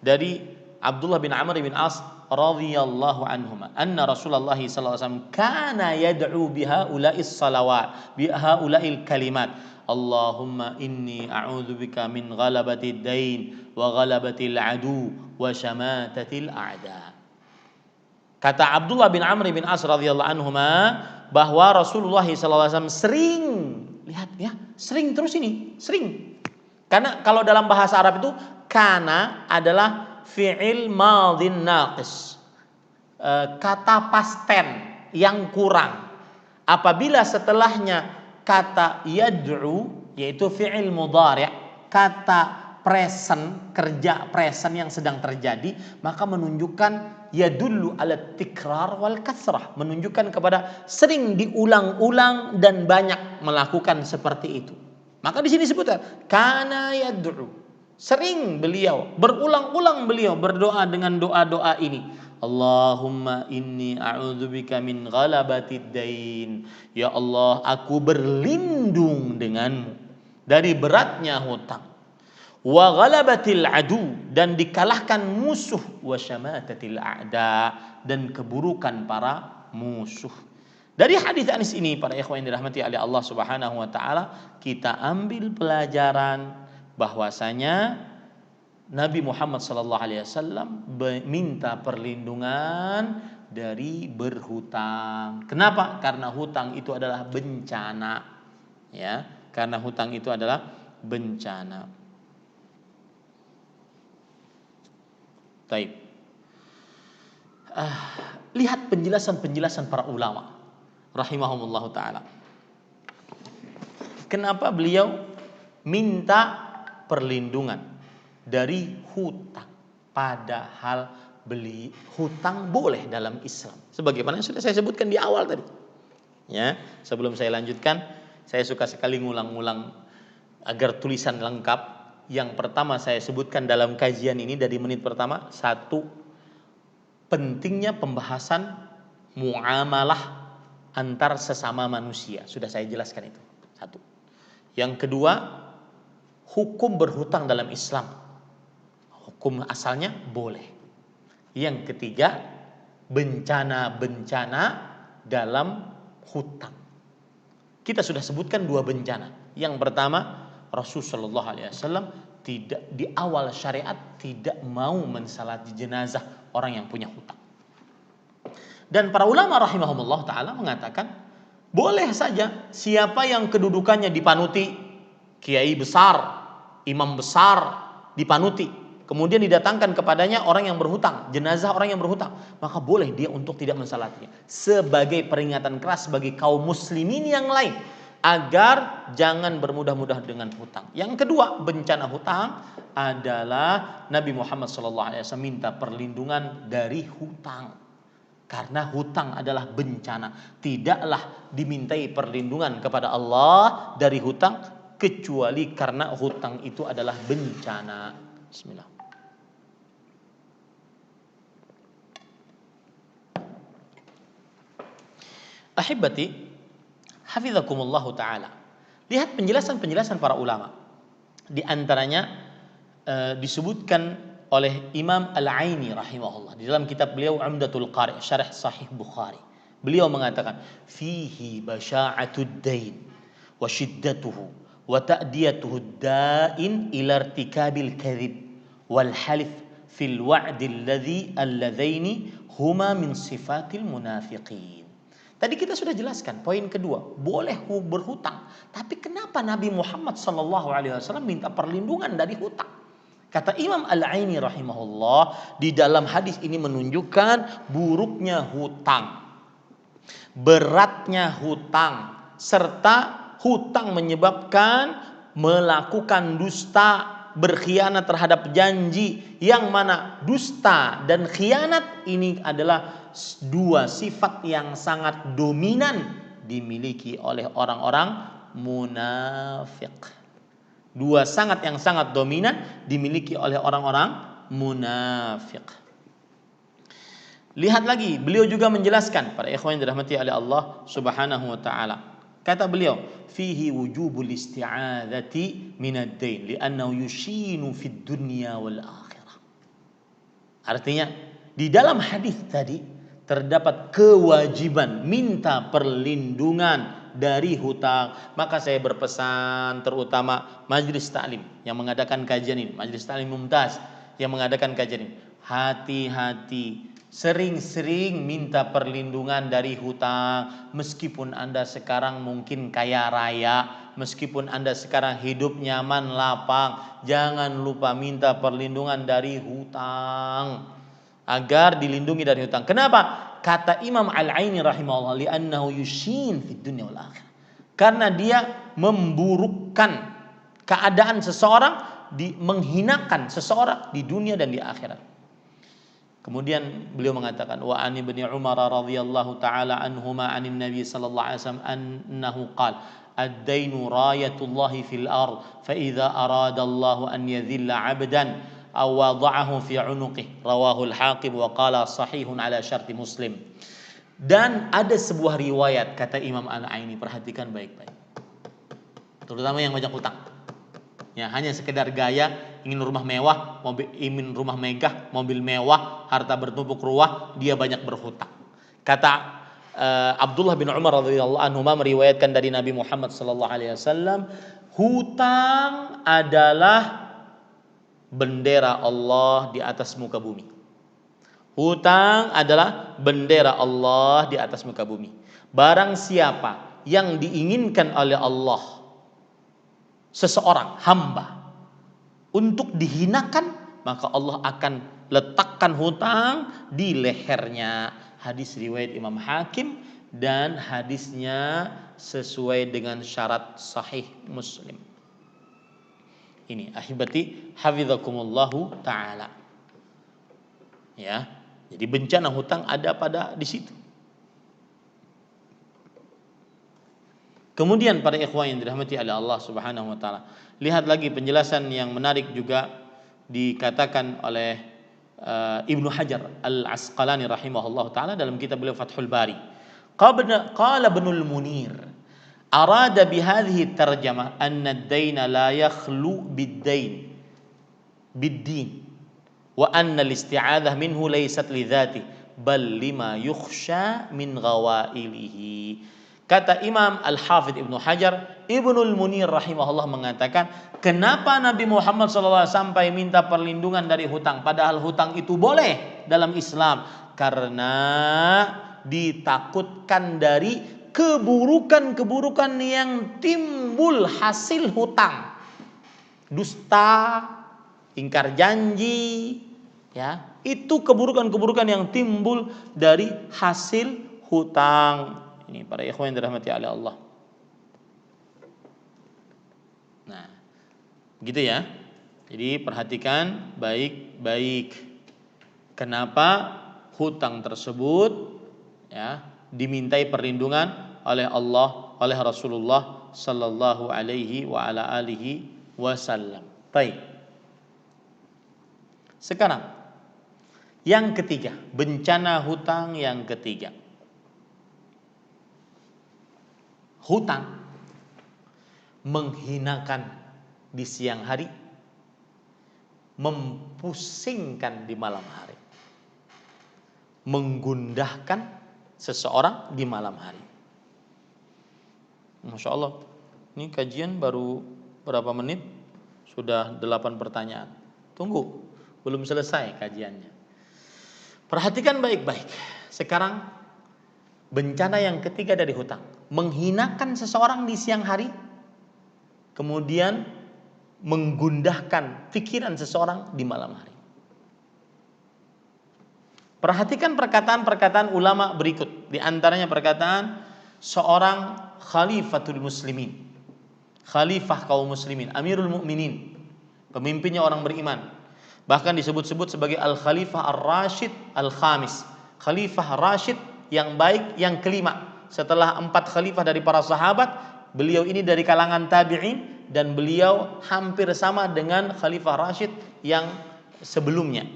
dari Abdullah bin Amr bin As radhiyallahu anhuma, anna Rasulullah sallallahu alaihi wasallam kana yad'u biha ula'is salawat, biha ula'il kalimat. Allahumma inni a'udzubika min ghalabatid dain wa ghalabatil adu wa syamatatil a'da. Kata Abdullah bin Amr bin As radhiyallahu anhuma bahwa Rasulullah sallallahu alaihi wasallam sering, lihat ya, sering terus ini, sering. Karena kalau dalam bahasa Arab itu kana adalah fi'il madhin naqis. Kata pasten yang kurang. Apabila setelahnya kata yad'u yaitu fi'il mudhari', kata present, kerja present yang sedang terjadi, maka menunjukkan yadullu ala tikrar wal kasrah, menunjukkan kepada sering diulang-ulang dan banyak melakukan seperti itu. Maka di sini disebutkan kana yad'u, sering beliau, berulang-ulang beliau berdoa dengan doa-doa ini. Allahumma inni a'udzubika min ghalabatid dain. Ya Allah, aku berlindung denganmu dari beratnya hutang. wa ghalabatil adu, dan dikalahkan musuh, wa syamatatil a'da, dan keburukan para musuh. Dari hadis Anas ini, para ikhwan yang dirahmati oleh Allah Subhanahu wa taala, kita ambil pelajaran bahwasanya Nabi Muhammad sallallahu alaihi wasallam minta perlindungan dari berhutang. Kenapa? Karena hutang itu adalah bencana. Ya, karena hutang itu adalah bencana. Baik. Lihat penjelasan-penjelasan para ulama rahimahumullahu taala. Kenapa beliau minta perlindungan dari hutang, padahal beli hutang boleh dalam Islam, sebagaimana yang sudah saya sebutkan di awal tadi. Ya, sebelum saya lanjutkan, saya suka sekali ngulang-ngulang agar tulisan lengkap. Yang pertama saya sebutkan dalam kajian ini dari menit pertama, satu, pentingnya pembahasan muamalah antar sesama manusia. Sudah saya jelaskan itu. Satu. Yang kedua, hukum berhutang dalam Islam. Hukum asalnya boleh. Yang ketiga, bencana-bencana dalam hutang. Kita sudah sebutkan dua bencana. Yang pertama, Rasulullah sallallahu alaihi wasallam tidak, di awal syariat, tidak mau mensalati jenazah orang yang punya hutang. Dan para ulama rahimahumullah taala mengatakan boleh saja siapa yang kedudukannya dipanuti, kiai besar, imam besar dipanuti, kemudian didatangkan kepadanya orang yang berhutang, jenazah orang yang berhutang, maka boleh dia untuk tidak mensalatinya sebagai peringatan keras bagi kaum muslimin yang lain agar jangan bermudah-mudah dengan hutang. Yang kedua, bencana hutang adalah Nabi Muhammad SAW minta perlindungan dari hutang. Karena hutang adalah bencana. Tidaklah dimintai perlindungan kepada Allah dari hutang kecuali karena hutang itu adalah bencana. Bismillah. Ahibati, hafizakumullahu ta'ala. Lihat penjelasan-penjelasan para ulama. Di antaranya disebutkan oleh Imam Al-Aini rahimahullah di dalam kitab beliau Umdatul Qari, Syarah Sahih Bukhari. Beliau mengatakan, fihi basya'atud dain wa shiddatuhu wa ta'diyatuhu da'in ila irtikabil kadhib wal halif fil wa'dil alladzaini huma min sifatil munafiqin. Tadi kita sudah jelaskan poin kedua, boleh berhutang. Tapi kenapa Nabi Muhammad SAW minta perlindungan dari hutang? Kata Imam Al-Aini rahimahullah, di dalam hadis ini menunjukkan buruknya hutang, beratnya hutang, serta hutang menyebabkan melakukan dusta, berkhianat terhadap janji, yang mana dusta dan khianat ini adalah dua sifat yang sangat dominan dimiliki oleh orang-orang munafik. Dua yang sangat dominan dimiliki oleh orang-orang munafik. Lihat lagi, beliau juga menjelaskan, para ikhwan yang dirahmati oleh Allah Subhanahu wa taala. Kata beliau, fihi wujubul isti'adzati minad dain li'annahu yushinu fid dunya wal akhirah. Artinya, di dalam hadis tadi terdapat kewajiban minta perlindungan dari hutang. Maka saya berpesan, terutama majelis taklim yang mengadakan kajian ini, majelis taklim Mumtaz yang mengadakan kajian ini, hati-hati, sering-sering minta perlindungan dari hutang. Meskipun Anda sekarang mungkin kaya raya, meskipun Anda sekarang hidup nyaman, lapang, jangan lupa minta perlindungan dari hutang agar dilindungi dari hutang. Kenapa? Kata Imam Al-Aini rahimahullah, li'annahu yushin fid dunya wal akhirah. Karena dia memburukkan keadaan seseorang, menghinakan seseorang di dunia dan di akhirat. Kemudian beliau mengatakan, wa an ibni Umar radhiyallahu taala anhuma anin Nabi sallallahu alaihi wasallam annahu qala ad-dainu rayatullahi fil ard fa idza arada Allah an yadhilla 'abdan aw wada'ahu fi 'unuqihi, rawahu al-Hakim wa qala sahihun ala syarti Muslim. Dan ada sebuah riwayat, kata Imam Al-Aini, perhatikan baik-baik, terutama yang banyak hutang. Ya, hanya sekedar gaya, ingin rumah mewah, ingin rumah megah, mobil mewah, harta bertumpuk ruah, dia banyak berhutang. Kata Abdullah bin Umar radhiyallahu anhu meriwayatkan dari Nabi Muhammad sallallahu alaihi wasallam, hutang adalah bendera Allah di atas muka bumi. Hutang adalah bendera Allah di atas muka bumi. Barang siapa yang diinginkan oleh Allah seseorang hamba untuk dihinakan, maka Allah akan letakkan hutang di lehernya. Hadis riwayat Imam Hakim dan hadisnya sesuai dengan syarat sahih Muslim. Ini ahibati hafizakumullahu taala. Ya. Jadi bencana hutang ada pada di situ. Kemudian para ikhwan yang dirahmati oleh Allah Subhanahu wa taala, lihat lagi penjelasan yang menarik juga dikatakan oleh Ibnu Hajar Al-Asqalani rahimahullah taala dalam kitab beliau Fathul Bari. Qala Ibnul Munir, arada bihadhihi tarjamah anna ad-daina la yakhlu bid-dain bid-din wa anna al-isti'adzah minhu laysat li dzati bal lima yukhsha min ghawailihi. Kata Imam Al-Hafidh Ibnu Hajar, Ibnul Munir rahimahullah mengatakan, kenapa Nabi Muhammad SAW sampai minta perlindungan dari hutang, padahal hutang itu boleh dalam Islam, karena ditakutkan dari keburukan-keburukan yang timbul hasil hutang, dusta, ingkar janji, ya, itu keburukan-keburukan yang timbul dari hasil hutang. Ini para ikhwan yang dirahmati oleh Allah. Nah, gitu ya. Jadi perhatikan baik-baik kenapa hutang tersebut ya dimintai perlindungan oleh Allah, oleh Rasulullah sallallahu alaihi wa ala alihi wasallam. Baik. Sekarang yang ketiga, bencana hutang yang ketiga. Hutang menghinakan di siang hari, mempusingkan di malam hari, menggundahkan seseorang di malam hari. Masya Allah, ini kajian baru berapa menit, sudah 8 pertanyaan. Tunggu, belum selesai kajiannya. Perhatikan baik-baik. Sekarang bencana yang ketiga dari hutang, menghinakan seseorang di siang hari, kemudian menggundahkan pikiran seseorang di malam hari. Perhatikan perkataan-perkataan ulama berikut. Di antaranya perkataan seorang khalifatul muslimin, khalifah kaum muslimin, amirul mukminin, pemimpinnya orang beriman. Bahkan disebut-sebut sebagai al-khalifah ar-rasyid al-khamis, khalifah rasyid yang baik yang kelima. Setelah 4 khalifah dari para sahabat, beliau ini dari kalangan tabi'in dan beliau hampir sama dengan khalifah rasyid yang sebelumnya.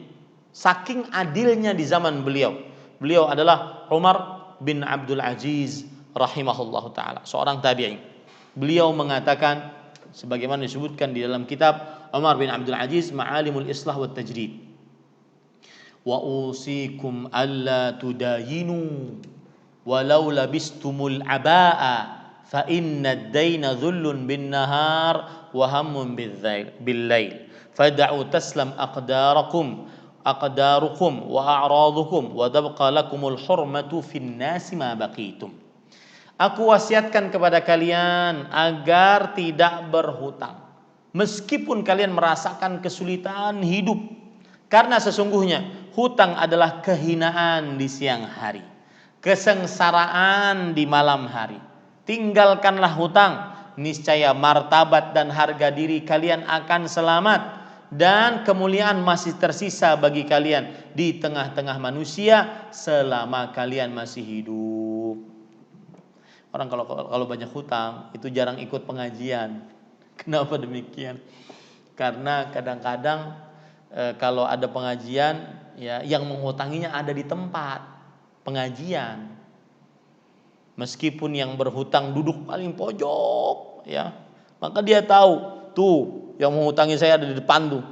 Saking adilnya di zaman beliau. Beliau adalah Umar bin Abdul Aziz rahimahullahu taala, seorang tabi'in. Beliau mengatakan sebagaimana disebutkan di dalam kitab Umar bin Abdul Aziz Ma'alimul Islah wa Tajrid, wa usikum alla tudayinu walau labistumul abaa fa inna ad-daina dhullun bin nahar wa hammun bil lail fad'u taslam aqdarukum wa a'radukum wa tabqa lakumul hurmatu fin nasi ma baqitum. Aku wasiatkan kepada kalian agar tidak berhutang meskipun kalian merasakan kesulitan hidup, karena sesungguhnya hutang adalah kehinaan di siang hari, kesengsaraan di malam hari. Tinggalkanlah hutang, niscaya martabat dan harga diri kalian akan selamat dan kemuliaan masih tersisa bagi kalian di tengah-tengah manusia selama kalian masih hidup. Orang kalau banyak hutang itu jarang ikut pengajian. Kenapa demikian? Karena kadang-kadang kalau ada pengajian, ya, yang menghutanginya ada di tempat pengajian. Meskipun yang berhutang duduk paling pojok, ya, maka dia tahu tuh yang menghutangi saya ada di depan tuh.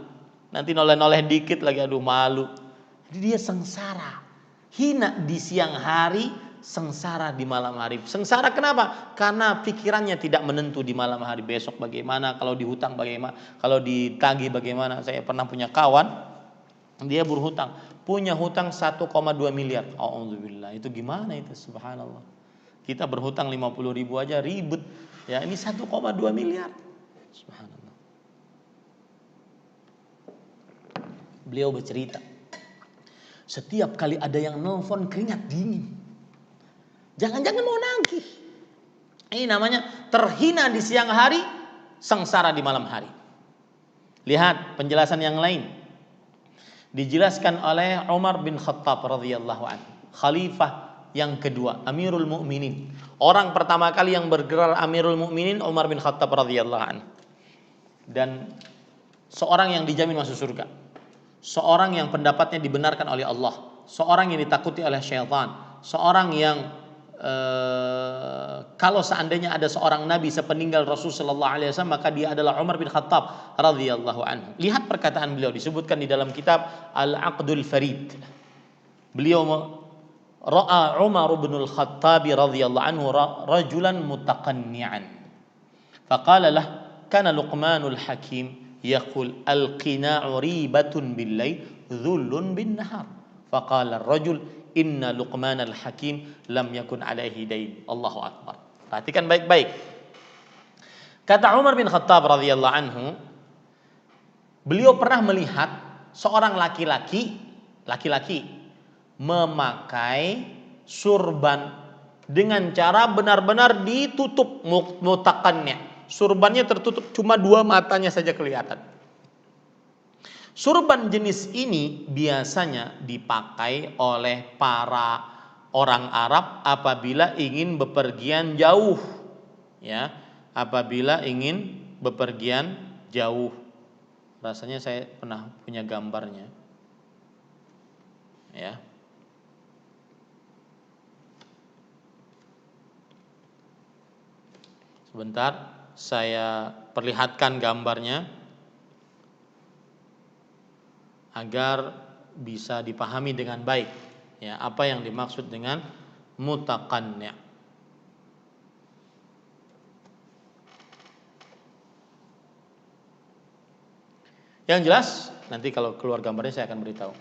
Nanti noleh-noleh dikit lagi, aduh malu. Jadi dia sengsara. Hina di siang hari, sengsara di malam hari. Sengsara kenapa? Karena pikirannya tidak menentu di malam hari. Besok bagaimana, kalau dihutang bagaimana, kalau ditagih bagaimana. Saya pernah punya kawan, dia berhutang. Punya hutang 1,2 miliar. Alhamdulillah. Itu gimana itu? Subhanallah. Kita berhutang 50.000 aja ribet. Ya, ini 1,2 miliar. Subhanallah. Beliau bercerita, setiap kali ada yang nelfon keringat dingin. Jangan-jangan mau nagih. Ini namanya terhina di siang hari, sengsara di malam hari. Lihat penjelasan yang lain. Dijelaskan oleh Umar bin Khattab radhiyallahu anhu, khalifah yang kedua, Amirul Mukminin. Orang pertama kali yang bergelar Amirul Mukminin Umar bin Khattab radhiyallahu anhu. Dan seorang yang dijamin masuk surga. Seorang yang pendapatnya dibenarkan oleh Allah, seorang yang ditakuti oleh syaitan, seorang yang kalau seandainya ada seorang nabi sepeninggal Rasul sallallahu alaihi wasallam, maka dia adalah Umar bin Khattab radhiyallahu anhu. Lihat perkataan beliau disebutkan di dalam kitab Al-Aqdul Farid. Beliau ra'a Umar bin Al-Khattab radhiyallahu anhu rajulan mutaqanni'an. Faqala lah kana Luqmanul Hakim yaqul al-qina'u ribatun bil-lail dhullun bin-nahar. Faqala ar-rajul inna Luqman al-Hakim lam yakun alaihi dain. Allahu akbar. Perhatikan baik-baik. Kata Umar bin Khattab radhiyallahu anhu, beliau pernah melihat seorang laki-laki memakai surban dengan cara benar-benar ditutup mutakannya. Surbannya tertutup, cuma 2 matanya saja kelihatan. Surban jenis ini biasanya dipakai oleh para orang Arab apabila ingin bepergian jauh, ya, apabila ingin bepergian jauh. Rasanya saya pernah punya gambarnya, ya. Sebentar, saya perlihatkan gambarnya agar bisa dipahami dengan baik, ya, apa yang dimaksud dengan mutaqanni'. Yang jelas nanti kalau keluar gambarnya saya akan beritahu.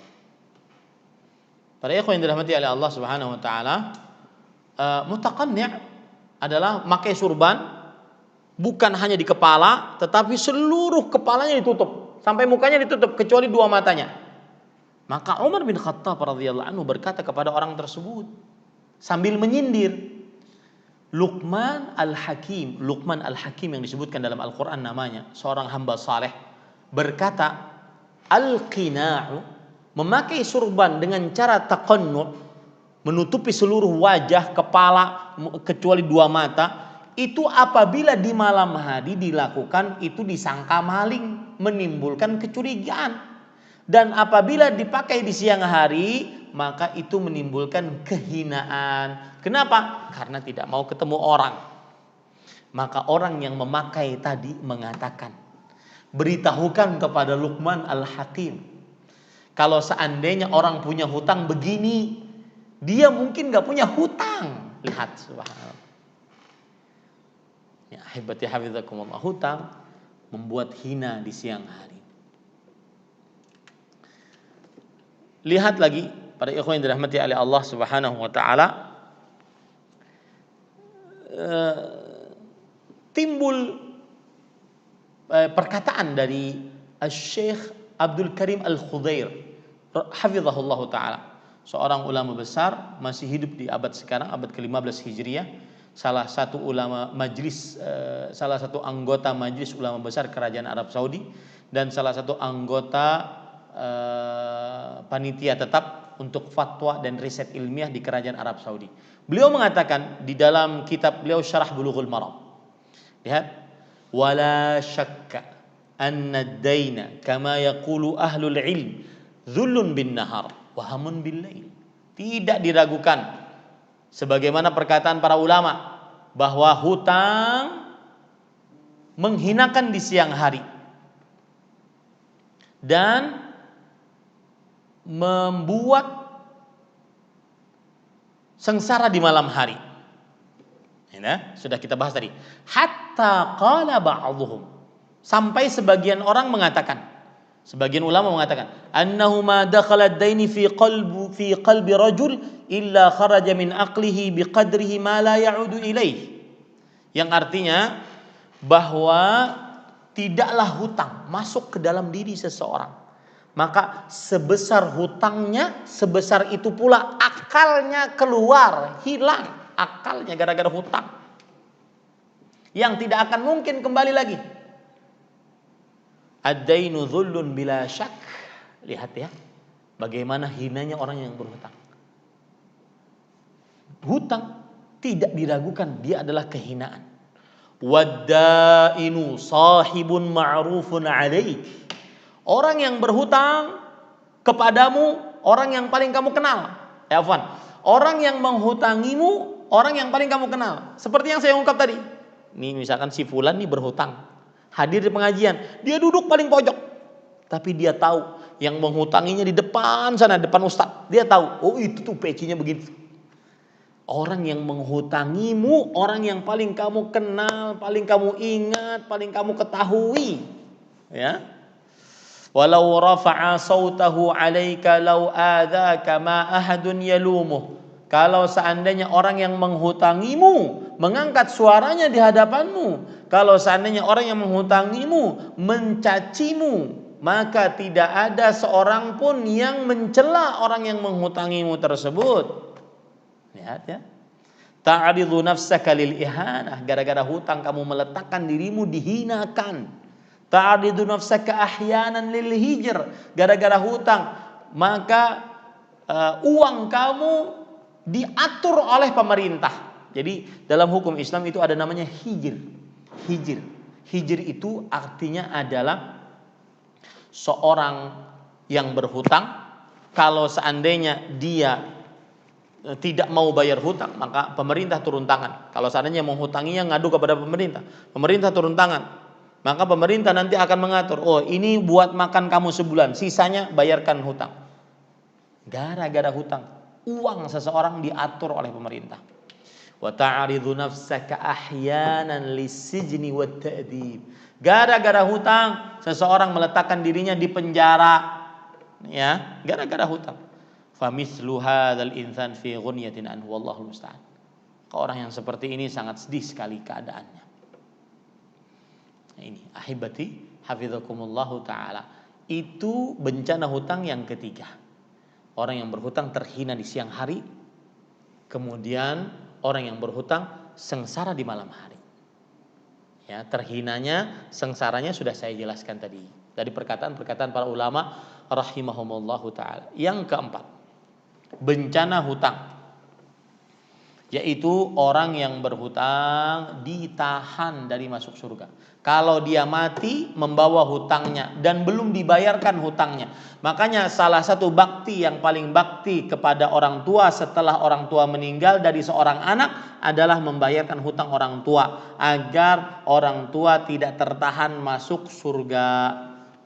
Para ikhwan yang dirahmati oleh Allah Subhanahu wa taala, mutaqanni' adalah memakai surban bukan hanya di kepala, tetapi seluruh kepalanya ditutup, sampai mukanya ditutup kecuali 2 matanya. Maka Umar bin Khattab radhiyallahu anhu berkata kepada orang tersebut sambil menyindir, Luqman al-Hakim yang disebutkan dalam Al-Quran namanya, seorang hamba saleh, berkata, al-qina'u, memakai surban dengan cara taqannu', menutupi seluruh wajah, kepala kecuali 2 mata, itu apabila di malam hari dilakukan itu disangka maling, menimbulkan kecurigaan. Dan apabila dipakai di siang hari, maka itu menimbulkan kehinaan. Kenapa? Karena tidak mau ketemu orang. Maka orang yang memakai tadi mengatakan, beritahukan kepada Luqman al-Hakim, kalau seandainya orang punya hutang begini, dia mungkin gak punya hutang. Lihat, subhanallah. Ya, ahibati hafizakumullah, hutang membuat hina di siang hari. Lihat lagi para ikhwan yang dirahmati oleh Allah Subhanahu wa taala, timbul perkataan dari Syekh Abdul Karim Al-Khudair hafizahullah taala, seorang ulama besar masih hidup di abad sekarang, abad ke-15 Hijriah, salah satu anggota majelis ulama besar kerajaan Arab Saudi dan salah satu anggota panitia tetap untuk fatwa dan riset ilmiah di kerajaan Arab Saudi. Beliau mengatakan di dalam kitab beliau Syarah Bulughul Maram, lihat, wala syakka anna ad-daina kama yaqulu ahlul ilm dhullun bin nahar wa hamun bil lail. Tidak diragukan sebagaimana perkataan para ulama bahwa hutang menghinakan di siang hari dan membuat sengsara di malam hari. Ya, sudah kita bahas tadi. Hatta qala ba'dhum, sampai sebagian orang mengatakan, sebagian ulama mengatakan, annahu ma dakhala ad-daini fi qalbi rajul illa kharaja min aqlihi biqadrihi ma la ya'udu ilaih. Yang artinya bahwa tidaklah hutang masuk ke dalam diri seseorang, maka sebesar hutangnya, sebesar itu pula akalnya keluar, hilang akalnya gara-gara hutang, yang tidak akan mungkin kembali lagi. Ad-dainu dhullun bila syak. Lihat ya, bagaimana hinanya orang yang berhutang. Hutang tidak diragukan, dia adalah kehinaan. Wad-dainu sahibun ma'rufun 'alaik. Orang yang berhutang kepadamu, orang yang paling kamu kenal. Orang yang menghutangimu, orang yang paling kamu kenal. Seperti yang saya ungkap tadi. Nih misalkan si fulan nih berhutang, hadir di pengajian, dia duduk paling pojok. Tapi dia tahu yang menghutanginya di depan sana, depan ustadz. Dia tahu, oh itu tuh pecinya begitu. Orang yang menghutangimu, orang yang paling kamu kenal, paling kamu ingat, paling kamu ketahui. Ya. Walau rafa'a sautahu 'alaika law adzaka ma ahadun yalumuh. Kalau seandainya orang yang menghutangimu mengangkat suaranya di hadapanmu, kalau seandainya orang yang menghutangimu mencacimu, maka tidak ada seorang pun yang mencela orang yang menghutangimu tersebut. Lihat ya. Ta'ridu nafsaka lil ihanah, gara-gara hutang kamu meletakkan dirimu dihinakan. Ta'ridu nafsaka ahyanan lil hijr, gara-gara hutang maka uang kamu diatur oleh pemerintah. Jadi dalam hukum Islam itu ada namanya hijr. Hijr itu artinya adalah seorang yang berhutang, kalau seandainya dia tidak mau bayar hutang, maka pemerintah turun tangan. Kalau seandainya menghutanginya ngadu kepada pemerintah, pemerintah turun tangan. Maka pemerintah nanti akan mengatur, oh ini buat makan kamu sebulan, sisanya bayarkan hutang. Gara-gara hutang, uang seseorang diatur oleh pemerintah. Wa ta'ridu nafsaka ahyanan lisijni wat ta'dib. Gara-gara hutang, seseorang meletakkan dirinya di penjara. Ya, gara-gara hutang. Famithlu hadzal insan fi ghunyatin anhu wallahu musta'an. Orang yang seperti ini sangat sedih sekali keadaannya. Nah, ini ahibati hafizakumullahu taala. Itu bencana hutang yang ketiga. Orang yang berhutang terhina di siang hari, kemudian orang yang berhutang sengsara di malam hari. Ya, terhinanya, sengsaranya sudah saya jelaskan tadi. Dari perkataan-perkataan para ulama rahimahumullahu taala. Yang keempat, bencana hutang, yaitu orang yang berhutang ditahan dari masuk surga. Kalau dia mati membawa hutangnya dan belum dibayarkan hutangnya. Makanya salah satu bakti yang paling bakti kepada orang tua setelah orang tua meninggal dari seorang anak adalah membayarkan hutang orang tua agar orang tua tidak tertahan masuk surga.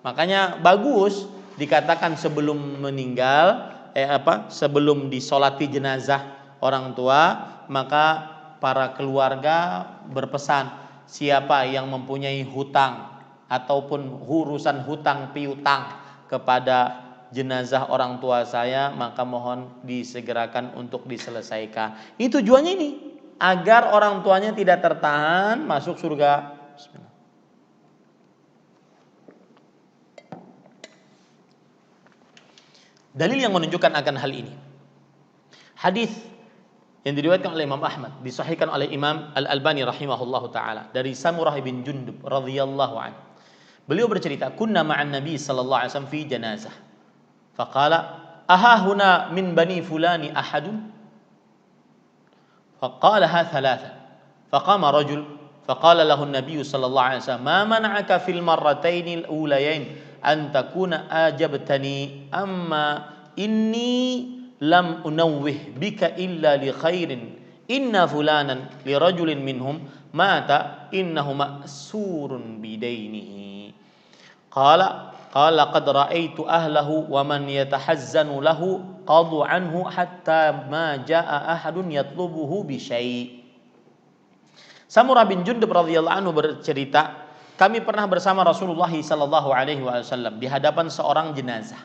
Makanya bagus dikatakan sebelum meninggal, sebelum disolati jenazah orang tua, maka para keluarga berpesan, siapa yang mempunyai hutang ataupun urusan hutang piutang kepada jenazah orang tua saya, maka mohon disegerakan untuk diselesaikan. Ini tujuannya ini, agar orang tuanya tidak tertahan masuk surga. Bismillah. Dalil yang menunjukkan akan hal ini, hadis yang diriwayatkan oleh Imam Ahmad, disahihkan oleh Imam Al-Albani rahimahullahu taala dari Samurah bin Jundub radhiyallahu anhu. Beliau bercerita, kunna ma'an Nabi sallallahu alaihi wasallam fi janazah. Faqala, "Aha huna min bani fulani ahadun?" Faqalaha thalatha. Faqama rajul faqala lahu an-nabiy sallallahu alaihi wasallam, "Ma mana'aka fil marratayn al-ulayayn an takuna ajabtani, amma inni lam unawwih bika illa li khairin, inna fulanan li rajulin minhum mata innahu ma'surun bidainihi." Qala qala qad ra'aitu ahlahu wa man yatahazzanu lahu qadu anhu hatta ma jaa ahadun yatlubuhu bi syai'. Samurah bin Jundub radhiyallahu anhu bercerita, kami pernah bersama Rasulullah sallallahu alaihi wasallam di hadapan seorang jenazah.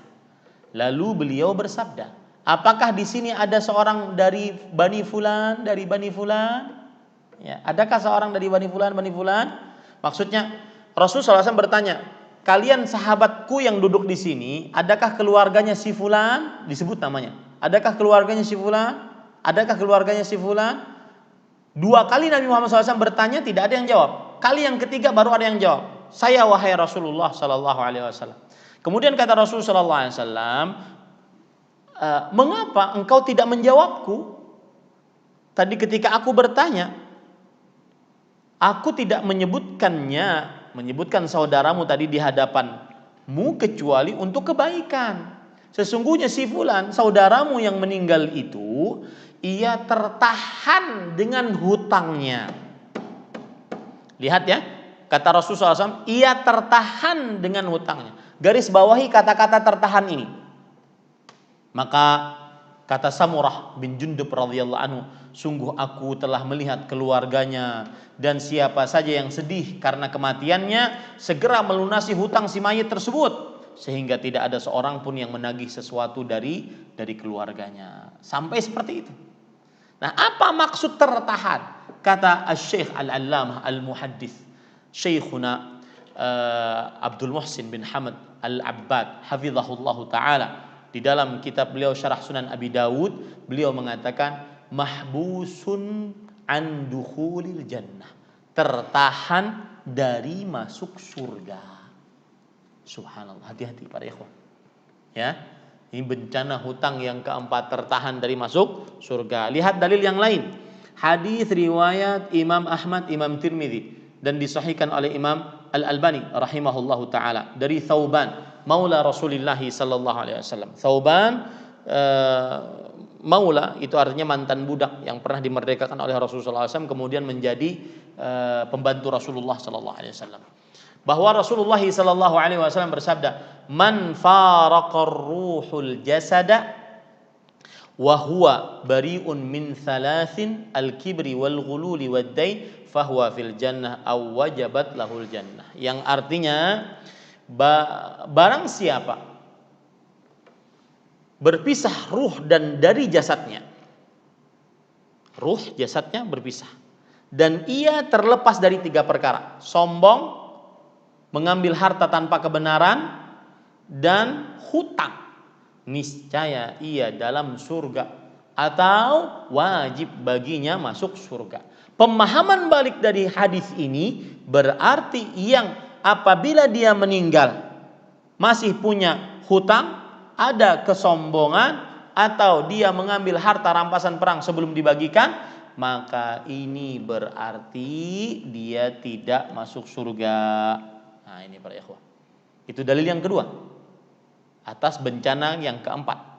Lalu beliau bersabda, apakah di sini ada seorang dari Bani Fulan, dari Bani Fulan? Ya, adakah seorang dari Bani Fulan, Bani Fulan? Maksudnya Rasulullah SAW bertanya, kalian sahabatku yang duduk di sini, adakah keluarganya si Fulan? Disebut namanya. Adakah keluarganya si Fulan? Adakah keluarganya si Fulan? 2 kali Nabi Muhammad SAW bertanya, tidak ada yang jawab. Kali yang ketiga baru ada yang jawab. Saya wahai Rasulullah Sallallahu Alaihi Wasallam. Kemudian kata Rasulullah Sallallahu Alaihi Wasallam, mengapa engkau tidak menjawabku? Tadi ketika aku bertanya, aku tidak menyebutkan saudaramu tadi di hadapanmu kecuali untuk kebaikan. Sesungguhnya si Fulan, saudaramu yang meninggal itu, ia tertahan dengan hutangnya. Lihat ya, kata Rasulullah SAW, ia tertahan dengan hutangnya. Garis bawahi kata-kata tertahan ini. Maka kata Samurah bin Jundub radhiyallahu anhu, sungguh aku telah melihat keluarganya dan siapa saja yang sedih karena kematiannya segera melunasi hutang si mayit tersebut sehingga tidak ada seorang pun yang menagih sesuatu dari keluarganya. Sampai seperti itu. Nah, apa maksud tertahan? Kata Asy-Syaikh Al-Allamah Al-Muhaddits Syekhuna Abdul Muhsin bin Hamad Al-Abbad hafizahullahu taala, di dalam kitab beliau Syarah Sunan Abi Dawud, beliau mengatakan mahbusun an dukhulil jannah, tertahan dari masuk surga. Subhanallah, hati-hati para ikhwan. Ya, ini bencana hutang yang keempat, tertahan dari masuk surga. Lihat dalil yang lain. Hadis riwayat Imam Ahmad, Imam Tirmidzi dan disahihkan oleh Imam Al-Albani rahimahullahu taala dari Thauban, maula Rasulullah sallallahu alaihi wasallam. Thauban maula itu artinya mantan budak yang pernah dimerdekakan oleh Rasulullah SAW kemudian menjadi pembantu Rasulullah sallallahu alaihi wasallam. Bahwa Rasulullah sallallahu alaihi wasallam bersabda, "Man faraqar ruhul jasada wa huwa bari'un min thalathin al-kibri wal ghululi wad dain fahuwa fil jannah aw wajabat lahul jannah." Yang artinya barang siapa berpisah ruh dan dari jasadnya, ruh jasadnya berpisah, dan ia terlepas dari 3 perkara: sombong, mengambil harta tanpa kebenaran, dan hutang, niscaya ia dalam surga atau wajib baginya masuk surga. Pemahaman balik dari hadis ini berarti yang apabila dia meninggal masih punya hutang, ada kesombongan, atau dia mengambil harta rampasan perang sebelum dibagikan, maka ini berarti dia tidak masuk surga. Nah, ini para ikhwah. Itu dalil yang kedua atas bencana yang keempat.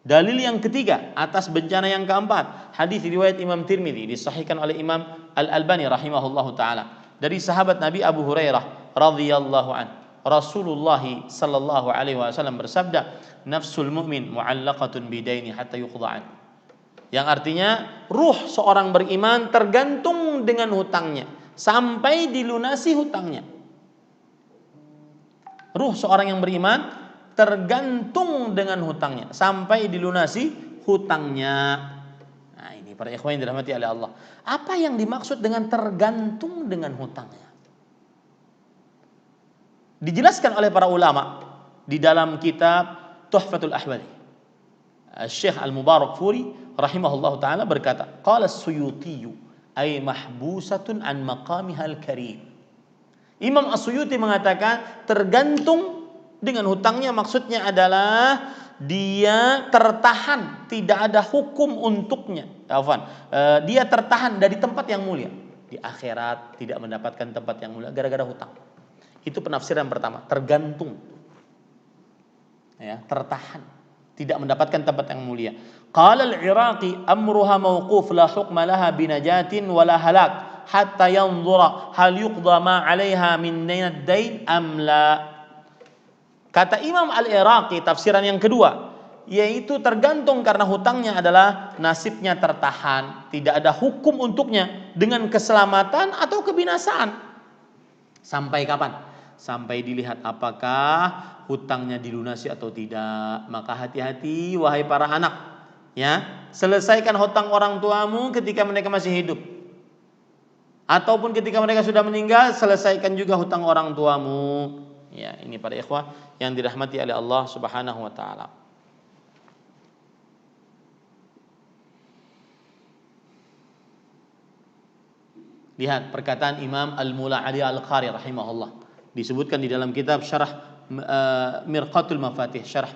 Dalil yang ketiga atas bencana yang keempat, hadis riwayat Imam Tirmidzi disahihkan oleh Imam Al-Albani rahimahullahu taala dari sahabat Nabi Abu Hurairah radhiyallahu an. Rasulullah sallallahu alaihi wasallam bersabda, "Nafsul mu'min mu'allaqatun bidaini hatta yuqda'an." Yang artinya ruh seorang beriman tergantung dengan hutangnya sampai dilunasi hutangnya. Ruh seorang yang beriman tergantung dengan hutangnya sampai dilunasi hutangnya. Nah, ini para ikhwan yang dirahmati oleh Allah. Apa yang dimaksud dengan tergantung dengan hutangnya? Dijelaskan oleh para ulama di dalam kitab Tuhfatul Ahwadi. Syekh Al-Mubarakfuri rahimahullahu taala berkata, qala as-Suyuti ay mahbusatun an maqamihal karim. Imam As-Suyuti mengatakan tergantung dengan hutangnya maksudnya adalah dia tertahan, tidak ada hukum untuknya. Dia tertahan dari tempat yang mulia. Di akhirat tidak mendapatkan tempat yang mulia gara-gara hutang. Itu penafsiran pertama, tergantung. Ya, tertahan, tidak mendapatkan tempat yang mulia. Qala al-Iraqi amruha mawquf la hukma laha binajatin wala halak hatta yanzura hal yuqda ma 'alaiha min ad-dain am la. Kata Imam Al-Iraqi tafsiran yang kedua, yaitu tergantung karena hutangnya adalah nasibnya tertahan, tidak ada hukum untuknya dengan keselamatan atau kebinasaan. Sampai kapan? Sampai dilihat apakah hutangnya dilunasi atau tidak. Maka hati-hati wahai para anak, ya, selesaikan hutang orang tuamu ketika mereka masih hidup. Ataupun ketika mereka sudah meninggal, selesaikan juga hutang orang tuamu. Ya, ini para ikhwah yang dirahmati oleh Allah Subhanahu wa taala. Lihat perkataan Imam Al-Mula Ali Al-Qari rahimahullah. Disebutkan di dalam kitab Syarah Mirqatul Mafatih, Syarah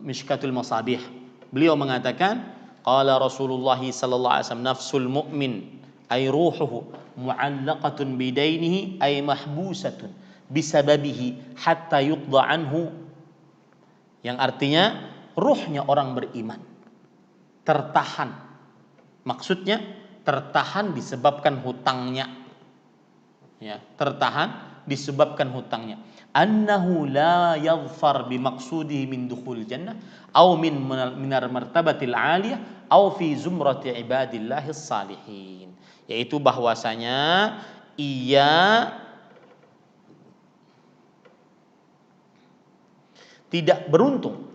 Mishkatul Masabih. Beliau mengatakan, qala Rasulullah sallallahu alaihi wasallam, nafsul mu'min ay ruhuhu mu'allaqatun bidainihi ay mahbusatun bisababihi hatta yuqda anhu. Yang artinya ruhnya orang beriman tertahan. Maksudnya tertahan disebabkan hutangnya. Ya, tertahan disebabkan hutangnya. Annahu la yaghfar bimaqsudihi min dukhul jannah aw min minar martabatil aliyah aw fi zumrati ibadillahis salihin. Yaitu bahwasanya ia tidak beruntung,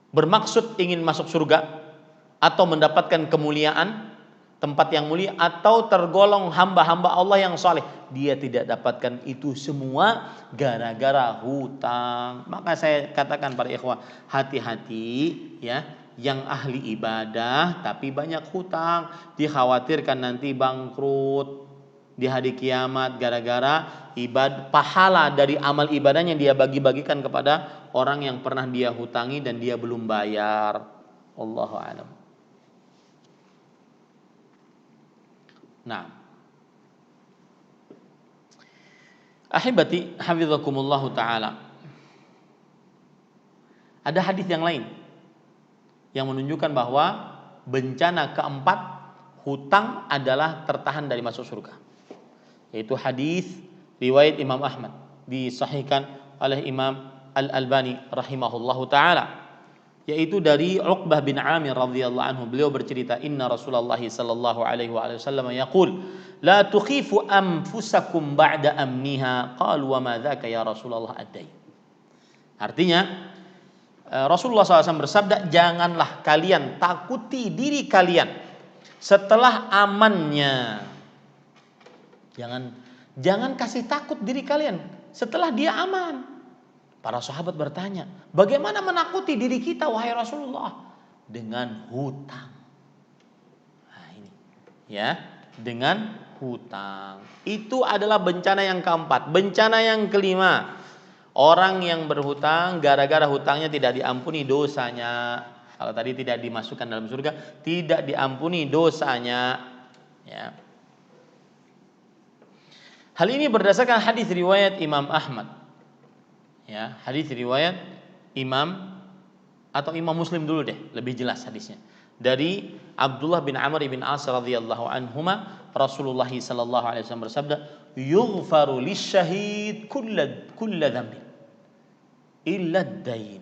bermaksud ingin masuk surga atau mendapatkan kemuliaan, tempat yang mulia, atau tergolong hamba-hamba Allah yang saleh. Dia tidak dapatkan itu semua gara-gara hutang. Maka saya katakan para ikhwah, hati-hati ya, yang ahli ibadah tapi banyak hutang, dikhawatirkan nanti bangkrut di hari kiamat gara-gara pahala dari amal ibadahnya dia bagi-bagikan kepada orang yang pernah dia hutangi dan dia belum bayar. Wallahu a'lam. Nah, ahibati hafizakumullah taala. Ada hadis yang lain yang menunjukkan bahwa bencana keempat hutang adalah tertahan dari masuk surga. Yaitu hadis riwayat Imam Ahmad, disahihkan oleh Imam Al-Albani rahimahullahu taala, yaitu dari Uqbah bin Amir radhiyallahu anhu. Beliau bercerita, inna Rasulullah sallallahu alaihi wasallam yaqul la tukhifu anfusakum ba'da amniha. Qalu wa ma dzaka ya Rasulullah ad-dain. Artinya Rasulullah SAW bersabda, janganlah kalian takuti diri kalian setelah amannya. Jangan kasih takut diri kalian setelah dia aman. Para sahabat bertanya, bagaimana menakuti diri kita wahai Rasulullah? Dengan hutang. Nah ini, ya, dengan hutang. Itu adalah bencana yang keempat. Bencana yang kelima, orang yang berhutang gara-gara hutangnya tidak diampuni dosanya. Kalau tadi tidak dimasukkan dalam surga, tidak diampuni dosanya. Ya. Hal ini berdasarkan hadis riwayat Imam Ahmad. Ya, hadis riwayat Imam atau Imam Muslim dulu deh, lebih jelas hadisnya. Dari Abdullah bin Amr bin As radhiyallahu anhuma, Rasulullah sallallahu alaihi wasallam bersabda, "Yughfaru lisyahid kulla dzambin illa ad-dain."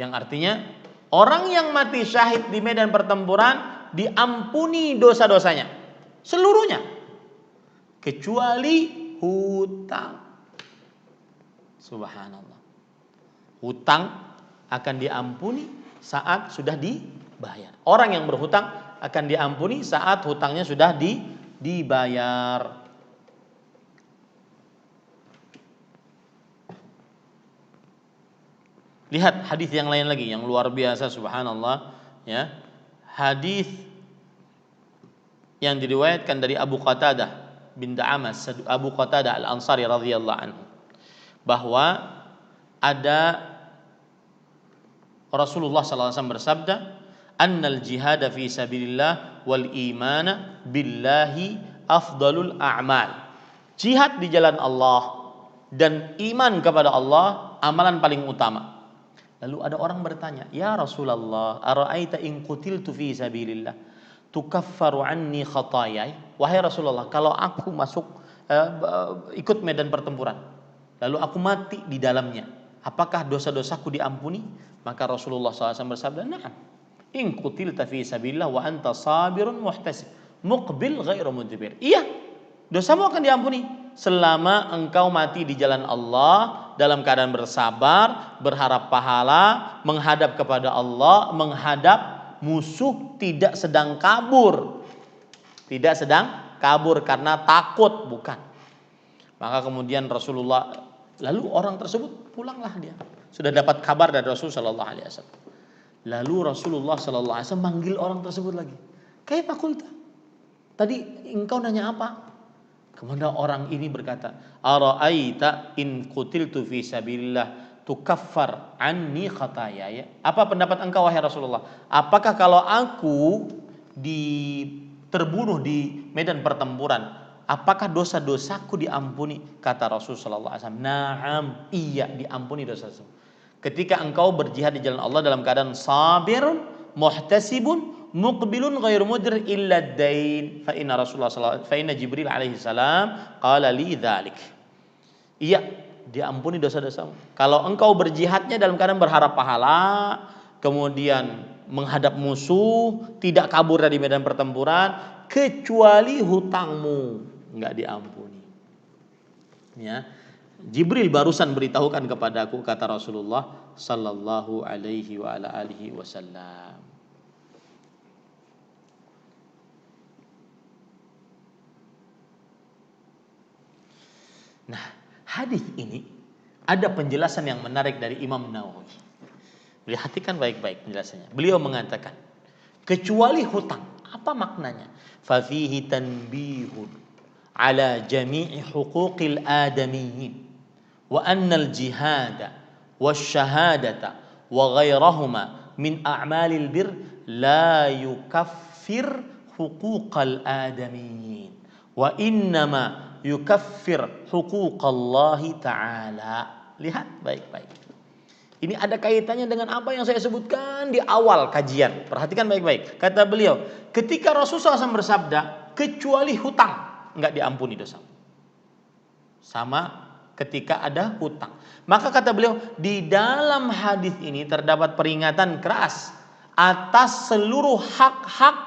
Yang artinya, orang yang mati syahid di medan pertempuran diampuni dosa-dosanya seluruhnya kecuali hutang. Subhanallah. Hutang akan diampuni saat sudah dibayar. Orang yang berhutang akan diampuni saat hutangnya sudah dibayar. Lihat hadis yang lain lagi yang luar biasa, subhanallah, ya. Hadis yang diriwayatkan dari Abu Qatadah bin Da'amas, Abu Qatadah Al-Ansari radhiyallahu anhu, bahwa ada Rasulullah sallallahu alaihi wasallam bersabda, "Annal jihada fi sabilillah wal imana billahi afdalul a'mal." Jihad di jalan Allah dan iman kepada Allah amalan paling utama. Lalu ada orang bertanya, "Ya Rasulullah, ara'aita in qutiltu fi sabilillah tukaffaru anni khataayai?" Wahai Rasulullah, kalau aku ikut medan pertempuran, lalu aku mati di dalamnya, apakah dosa-dosaku diampuni? Maka Rasulullah SAW bersabda, "Na'am. In qutilta fi sabilillah wa anta sabirun muhtasib, muqbil ghairu mudbir." Iya, dosamu akan diampuni selama engkau mati di jalan Allah dalam keadaan bersabar, berharap pahala, menghadap kepada Allah, menghadap musuh, tidak sedang kabur. Tidak sedang kabur karena takut, bukan. Maka kemudian Rasulullah, lalu orang tersebut pulanglah dia. Sudah dapat kabar dari Rasulullah sallallahu alaihi wasallam. Lalu Rasulullah sallallahu alaihi wasallam manggil orang tersebut lagi. Kaifa qulta? Tadi engkau nanya apa? Kemudian orang ini berkata, "Ara'aita in qutiltu fi sabilillah tukaffar anni khataaya." Apa pendapat engkau wahai Rasulullah? Apakah kalau aku terbunuh di medan pertempuran, apakah dosa-dosaku diampuni? Kata Rasulullah sallallahu alaihi wasallam, "Na'am, iya, diampuni dosa-dosa. Ketika engkau berjihad di jalan Allah dalam keadaan sabirun, muhtasibun, muqbilun ghairu mudr illa dain, fa inna Jibril alaihi salam qala li dzalik." Iya, diampuni dosa-dosamu. Kalau engkau berjihadnya dalam keadaan berharap pahala, kemudian menghadap musuh, tidak kabur dari medan pertempuran, kecuali hutangmu enggak diampuni. Ya. Jibril barusan beritahukan kepadaku, kata Rasulullah sallallahu alaihi wa ala alihi wasallam. Nah, hadis ini ada penjelasan yang menarik dari Imam Nawawi. Perhatikan baik-baik penjelasannya. Beliau mengatakan, kecuali hutang. Apa maknanya? Fa fihi tanbihun ala jami'i huquqil adamiyyin wa annal jihada wasyahadata wa ghairahuma min a'malil bir la yukaffir huquqal adamiyyin wa innama yukaffir huquqallahi ta'ala. Lihat baik-baik. Ini ada kaitannya dengan apa yang saya sebutkan di awal kajian. Perhatikan baik-baik. Kata beliau, ketika Rasulullah SAW bersabda, kecuali hutang enggak diampuni dosa. Sama ketika ada hutang. Maka kata beliau, di dalam hadis ini terdapat peringatan keras atas seluruh hak-hak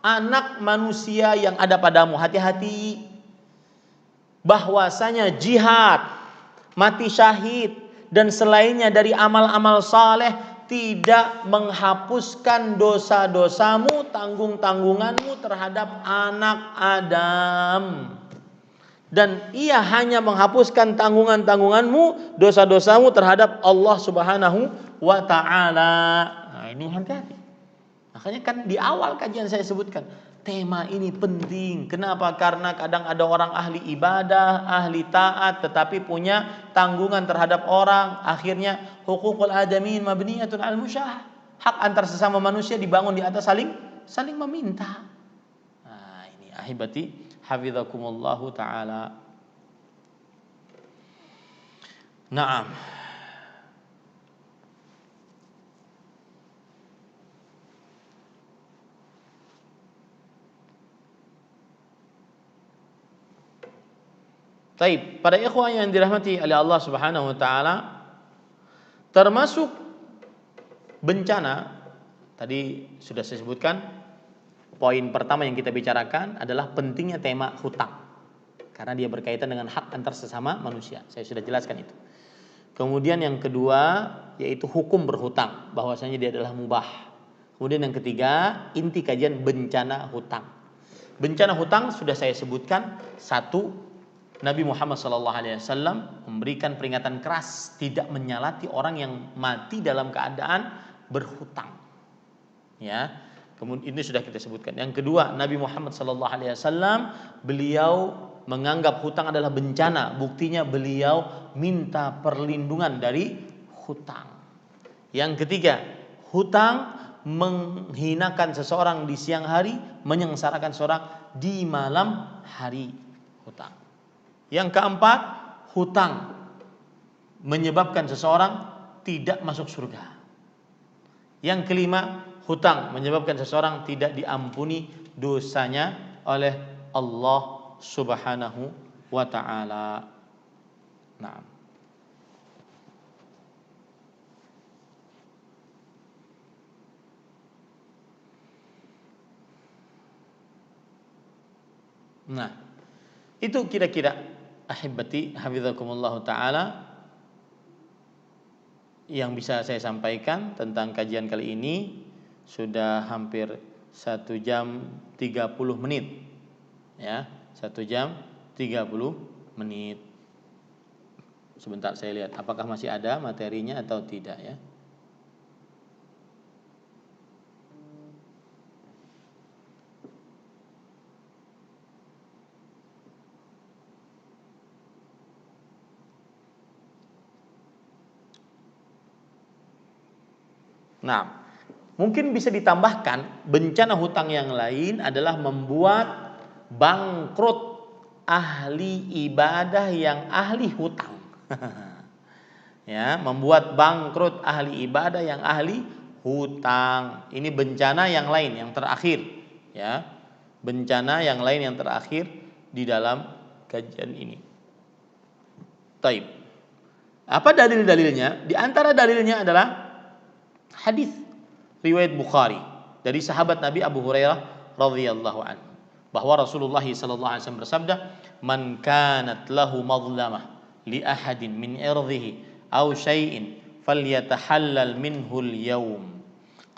anak manusia yang ada padamu. Hati-hati. Bahwasanya jihad, mati syahid, dan selainnya dari amal-amal saleh tidak menghapuskan dosa-dosamu, tanggung-tanggunganmu terhadap anak Adam. Dan ia hanya menghapuskan tanggungan-tanggunganmu, dosa-dosamu terhadap Allah Subhanahu wa ta'ala. Nah, ini hati-hati. Makanya kan di awal kajian saya sebutkan, tema ini penting. Kenapa? Karena kadang ada orang ahli ibadah, ahli taat, tetapi punya tanggungan terhadap orang. Akhirnya huququl adamin mabniyatun al musyah. Hak antar sesama manusia dibangun di atas saling meminta. Nah, ini ahibati hafizakumullahu ta'ala. Naam. Baik, para ikhwan yang dirahmati oleh Allah Subhanahu wa taala, termasuk bencana tadi sudah saya sebutkan. Poin pertama yang kita bicarakan adalah pentingnya tema hutang. Karena dia berkaitan dengan hak antar sesama manusia. Saya sudah jelaskan itu. Kemudian yang kedua yaitu hukum berhutang, bahwasanya dia adalah mubah. Kemudian yang ketiga, inti kajian bencana hutang. Bencana hutang sudah saya sebutkan. Satu, Nabi Muhammad SAW memberikan peringatan keras tidak menyalati orang yang mati dalam keadaan berhutang. Ya, kemudian ini sudah kita sebutkan. Yang kedua, Nabi Muhammad SAW beliau menganggap hutang adalah bencana. Buktinya beliau minta perlindungan dari hutang. Yang ketiga, hutang menghinakan seseorang di siang hari, menyengsarakan seseorang di malam hari. Hutang. Yang keempat, hutang menyebabkan seseorang tidak masuk surga. Yang kelima, hutang menyebabkan seseorang tidak diampuni dosanya oleh Allah Subhanahu wa ta'ala. Nah, Nah, itu kira-kira ahibati hafizakumullah taala yang bisa saya sampaikan tentang kajian kali ini. Sudah hampir 1 jam 30 menit, ya, 1 jam 30 menit. Sebentar saya lihat apakah masih ada materinya atau tidak, ya. Nah, mungkin bisa ditambahkan bencana hutang yang lain adalah membuat bangkrut ahli ibadah yang ahli hutang. Ya, membuat bangkrut ahli ibadah yang ahli hutang. Ini bencana yang lain yang terakhir, ya. Bencana yang lain yang terakhir di dalam kajian ini. Taib. Apa dalil-dalilnya? Di antara dalilnya adalah hadis riwayat Bukhari dari sahabat Nabi Abu Hurairah radhiyallahu anhu bahwa Rasulullah sallallahu alaihi wasallam bersabda, "Man kanat lahu madlamah li ahadin min irdhihi aw syai'in falyatahallal minhu al-yawm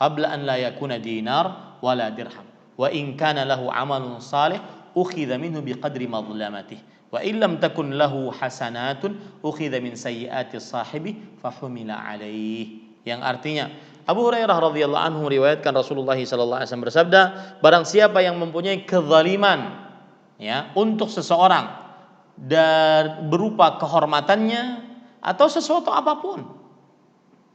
qabla an la yakuna dinar wala dirham wa in kana lahu amalun salih ukhidha minhu biqadri madlamatihi wa in lam takun lahu hasanatun ukhidha min sayyiati sahibi fahumila alaihi." Yang artinya Abu Hurairah radhiyallahu anhu meriwayatkan Rasulullah sallallahu alaihi wasallam bersabda, barang siapa yang mempunyai kezaliman, ya, untuk seseorang dan berupa kehormatannya atau sesuatu apapun.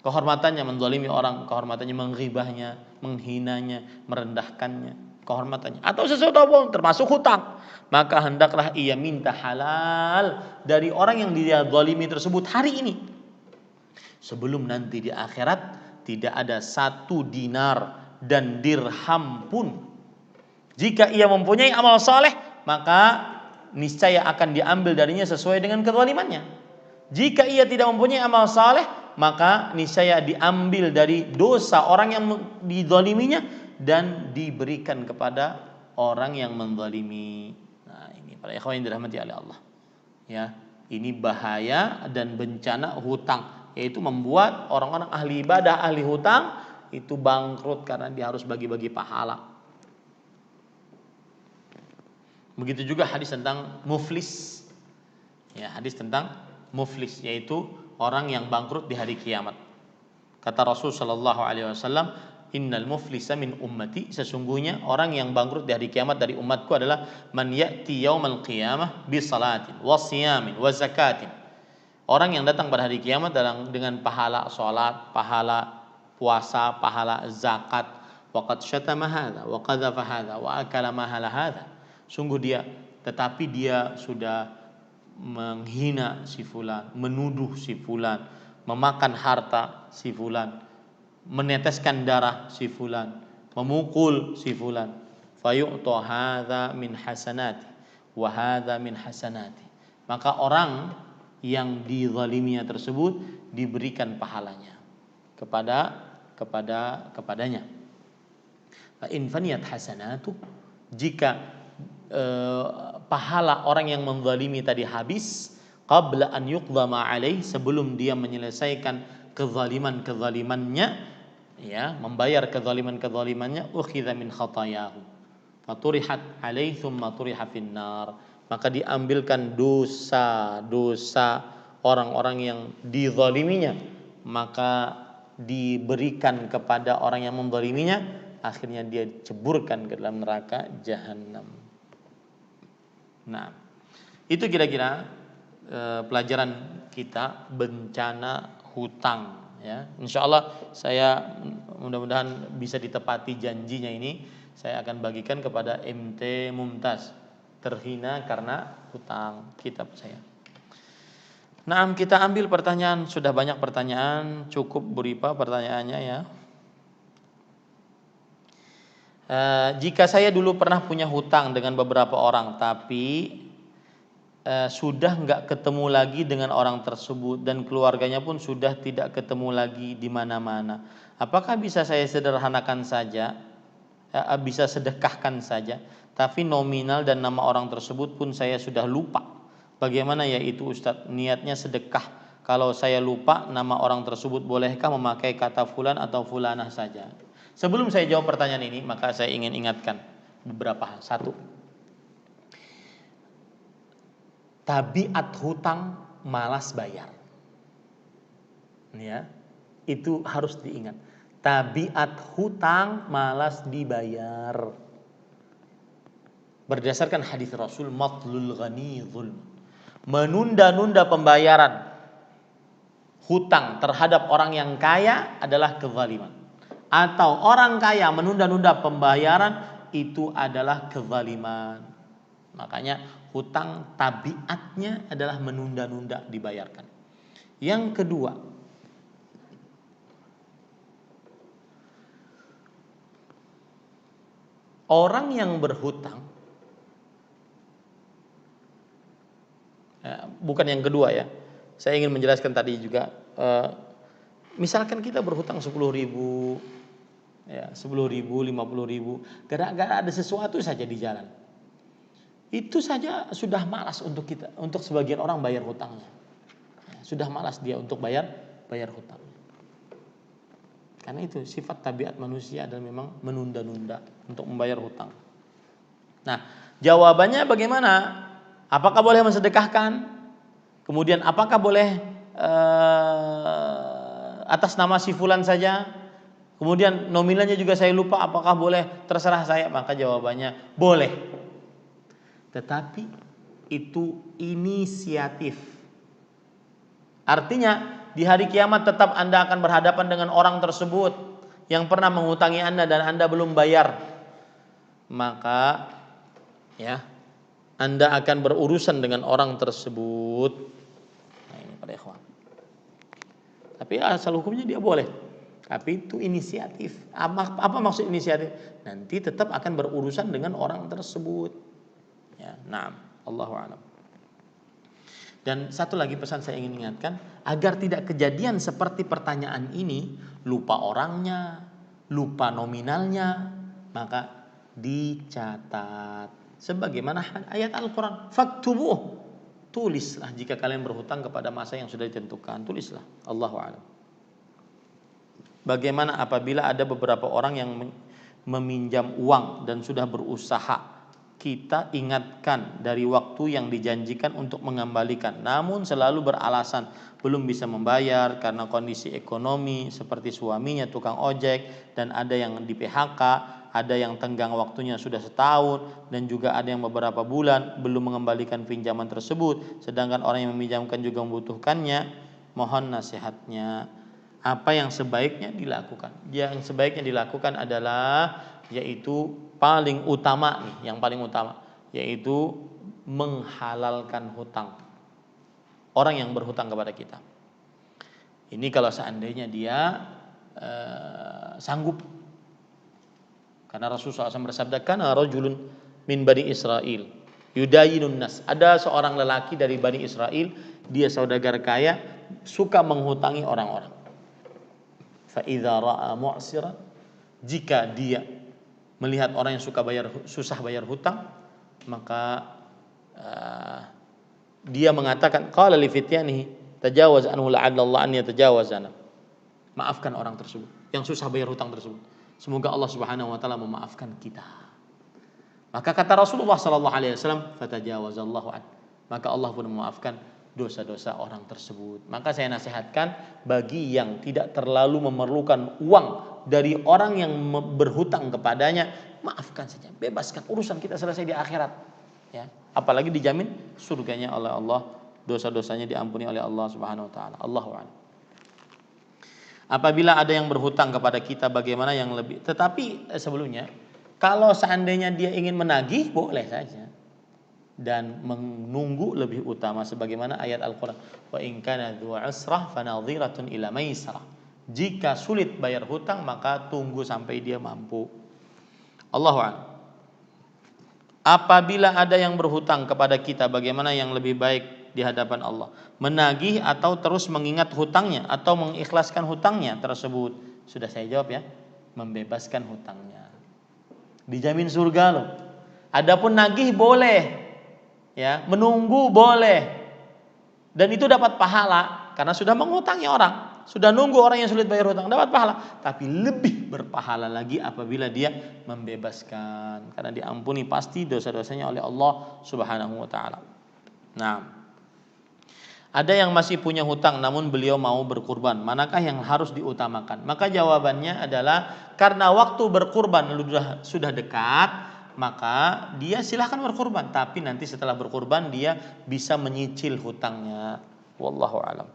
Kehormatannya menzalimi orang, kehormatannya menghibahnya, menghinanya, merendahkannya, kehormatannya atau sesuatu apapun termasuk hutang, maka hendaklah ia minta halal dari orang yang dia zalimi tersebut hari ini. Sebelum nanti di akhirat tidak ada 1 dinar dan dirham pun. Jika ia mempunyai amal saleh, maka niscaya akan diambil darinya sesuai dengan kezalimannya. Jika ia tidak mempunyai amal saleh, maka niscaya diambil dari dosa orang yang dizaliminya dan diberikan kepada orang yang menzalimi. Nah, ini para ikhwan yang dirahmati oleh Allah. Ya, ini bahaya dan bencana hutang, yaitu membuat orang-orang ahli ibadah, ahli hutang itu bangkrut karena dia harus bagi-bagi pahala. Begitu juga hadis tentang muflis. Ya, hadis tentang muflis yaitu orang yang bangkrut di hari kiamat. Kata Rasul sallallahu alaihi wasallam, "Innal muflisa min ummati", sesungguhnya orang yang bangkrut di hari kiamat dari umatku adalah man ya'ti yaumal qiyamah bi salatin wa siyamin wa zakatin. Orang yang datang pada hari kiamat dengan pahala salat, pahala puasa, pahala zakat, waqad syatama hadza wa qadhafa hadza wa akala mahala hadza. Sungguh tetapi dia sudah menghina si fulan, menuduh si fulan, memakan harta si fulan, meneteskan darah si fulan, memukul si fulan. Fayu'ta hadza min hasanati wa hadza min hasanati. Maka orang yang dizaliminya tersebut diberikan pahalanya kepadanya. Fa in faniyat hasanatu, jika pahala orang yang menzalimi tadi habis, qabla an yuqdama alaih, sebelum dia menyelesaikan kezalimannya, ya, membayar kezalimannya, ukhidha min khatayahu faturihat alaih thumma turiha finnar, maka diambilkan dosa-dosa orang-orang yang dizaliminya, maka diberikan kepada orang yang menzaliminya, akhirnya dia ceburkan ke dalam neraka jahanam. Nah, itu kira-kira pelajaran kita bencana hutang, ya. Insyaallah saya mudah-mudahan bisa ditepati janjinya ini, saya akan bagikan kepada MT Mumtaz, terhina karena hutang, kitab saya. Nah, kita ambil pertanyaan, sudah banyak pertanyaan, cukup berupa pertanyaannya, ya. Jika saya dulu pernah punya hutang dengan beberapa orang, tapi sudah nggak ketemu lagi dengan orang tersebut dan keluarganya pun sudah tidak ketemu lagi di mana-mana, apakah bisa saya sederhanakan saja, bisa sedekahkan saja tapi nominal dan nama orang tersebut pun saya sudah lupa. Bagaimana ya itu Ustadz? Niatnya sedekah. Kalau saya lupa nama orang tersebut, bolehkah memakai kata fulan atau fulanah saja? Sebelum saya jawab pertanyaan ini, maka saya ingin ingatkan beberapa hal. Satu, tabiat hutang malas bayar. Ya, itu harus diingat. Tabiat hutang malas dibayar. Berdasarkan hadis Rasul, matlul ghani zulm. Menunda-nunda pembayaran hutang terhadap orang yang kaya adalah kezaliman. Atau orang kaya menunda-nunda pembayaran itu adalah kezaliman. Makanya hutang tabiatnya adalah menunda-nunda dibayarkan. Yang kedua, orang yang berhutang, bukan yang kedua ya, saya ingin menjelaskan tadi juga, misalkan kita berhutang 10.000, ya 10.000, 50.000, gara-gara ada sesuatu saja di jalan, itu saja sudah malas untuk kita, untuk sebagian orang bayar hutangnya, sudah malas dia untuk bayar hutang. Karena itu sifat tabiat manusia adalah memang menunda-nunda untuk membayar hutang. Nah, jawabannya bagaimana? Apakah boleh mensedekahkan? Kemudian apakah boleh atas nama si fulan saja? Kemudian nominalnya juga saya lupa, apakah boleh? Terserah saya. Maka jawabannya boleh. Tetapi itu inisiatif. Artinya di hari kiamat tetap Anda akan berhadapan dengan orang tersebut yang pernah menghutangi Anda dan Anda belum bayar. Maka ya, Anda akan berurusan dengan orang tersebut. Nah, ini para ikhwan. Tapi asal hukumnya dia boleh. Tapi itu inisiatif. Apa maksud inisiatif? Nanti tetap akan berurusan dengan orang tersebut. Ya, na'am. Allahu a'lam. Dan satu lagi pesan saya ingin ingatkan, agar tidak kejadian seperti pertanyaan ini, lupa orangnya, lupa nominalnya, maka dicatat. Sebagaimana ayat Al-Quran, faktubuh, tulislah jika kalian berhutang kepada masa yang sudah ditentukan, tulislah. Allahu a'lam. Bagaimana apabila ada beberapa orang yang meminjam uang dan sudah berusaha, kita ingatkan dari waktu yang dijanjikan untuk mengembalikan, namun selalu beralasan belum bisa membayar karena kondisi ekonomi seperti suaminya tukang ojek dan ada yang di PHK, ada yang tenggang waktunya sudah setahun dan juga ada yang beberapa bulan belum mengembalikan pinjaman tersebut, sedangkan orang yang meminjamkan juga membutuhkannya. Mohon nasihatnya, apa yang sebaiknya dilakukan? Yang sebaiknya dilakukan adalah yaitu paling utama nih, yang paling utama yaitu menghalalkan hutang orang yang berhutang kepada kita. Ini kalau seandainya dia sanggup, karena Rasulullah SAW bersabda, kana rajulun min bani Israel yudayinun nas. Ada seorang lelaki dari bani Israel, dia saudagar kaya, suka menghutangi orang-orang. Fa idza ra'a mu'siran, jika dia melihat orang yang susah bayar hutang, maka dia mengatakan, qala li fityanihi tajawaz anhu la'alla Allah an yatajawazana. Maafkan orang tersebut yang susah bayar hutang tersebut. Semoga Allah Subhanahu wa taala memaafkan kita. Maka kata Rasulullah sallallahu alaihi wasallam, fatajawazallahu an. Maka Allah pun memaafkan dosa-dosa orang tersebut. Maka saya nasihatkan bagi yang tidak terlalu memerlukan uang dari orang yang berhutang kepadanya, maafkan saja, bebaskan, urusan kita selesai di akhirat. Ya, apalagi dijamin surganya oleh Allah, dosa-dosanya diampuni oleh Allah Subhanahu wa taala. Allahu a'lam. Apabila ada yang berhutang kepada kita, bagaimana yang lebih? Tetapi sebelumnya, kalau seandainya dia ingin menagih, boleh saja. Dan menunggu lebih utama sebagaimana ayat Al-Qur'an, wa in kana dzu usrah fanadhiratun ila maisarah. Jika sulit bayar hutang, maka tunggu sampai dia mampu. Allahu a'lam. Apabila ada yang berhutang kepada kita, bagaimana yang lebih baik di hadapan Allah? Menagih atau terus mengingat hutangnya atau mengikhlaskan hutangnya tersebut? Sudah saya jawab ya, membebaskan hutangnya. Dijamin surga loh. Adapun nagih boleh, ya, menunggu boleh, dan itu dapat pahala karena sudah mengutangi orang, sudah nunggu orang yang sulit bayar hutang dapat pahala. Tapi lebih berpahala lagi apabila dia membebaskan, karena diampuni pasti dosa-dosanya oleh Allah Subhanahu wa taala. Nah, ada yang masih punya hutang namun beliau mau berkurban, manakah yang harus diutamakan? Maka jawabannya adalah karena waktu berkurban sudah dekat, maka dia silahkan berkurban, tapi nanti setelah berkurban dia bisa menyicil hutangnya. Wallahu alam.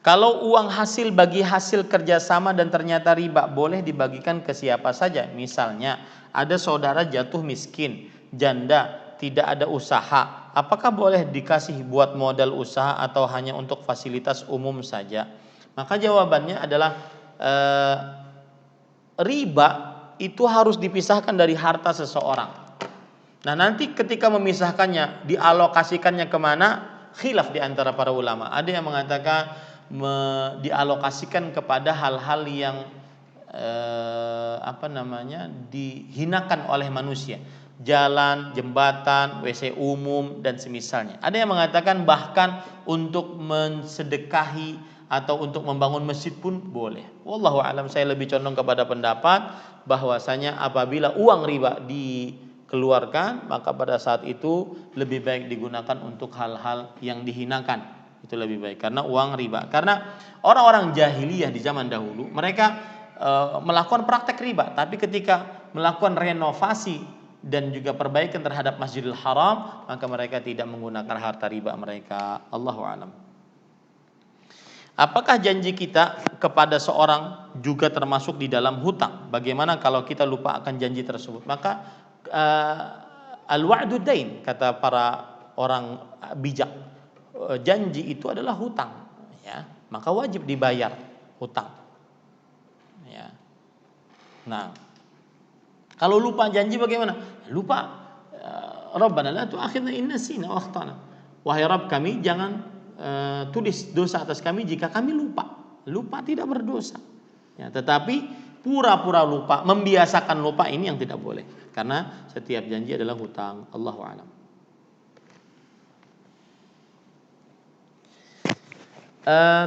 Kalau uang hasil bagi hasil kerjasama dan ternyata riba, boleh dibagikan ke siapa saja. Misalnya ada saudara jatuh miskin, janda, tidak ada usaha, apakah boleh dikasih buat modal usaha atau hanya untuk fasilitas umum saja? Maka jawabannya adalah riba itu harus dipisahkan dari harta seseorang. Nah, nanti ketika memisahkannya, dialokasikannya kemana? Khilaf di antara para ulama. Ada yang mengatakan dialokasikan kepada hal-hal yang dihinakan oleh manusia, jalan, jembatan, WC umum dan semisalnya. Ada yang mengatakan bahkan untuk mensedekahi atau untuk membangun masjid pun boleh. Wallahu alam, saya lebih condong kepada pendapat bahwasanya apabila uang riba dikeluarkan, maka pada saat itu lebih baik digunakan untuk hal-hal yang dihinakan. Itu lebih baik karena uang riba. Karena orang-orang jahiliyah di zaman dahulu mereka melakukan praktek riba, tapi ketika melakukan renovasi dan juga perbaikan terhadap Masjidil Haram, maka mereka tidak menggunakan harta riba mereka. Allahu a'lam. Apakah janji kita kepada seorang juga termasuk di dalam hutang? Bagaimana kalau kita lupa akan janji tersebut? Maka al-wa'du dain, kata para orang bijak. Janji itu adalah hutang, ya, maka wajib dibayar hutang, ya. Nah, kalau lupa janji bagaimana? Lupa, Rabbana la tu'akhidna in nasina wa akhtana. Wahai Rabb kami, jangan tulis dosa atas kami jika kami lupa. Lupa tidak berdosa, ya, tetapi pura-pura lupa, membiasakan lupa, ini yang tidak boleh, karena setiap janji adalah hutang. Allahu a'lam.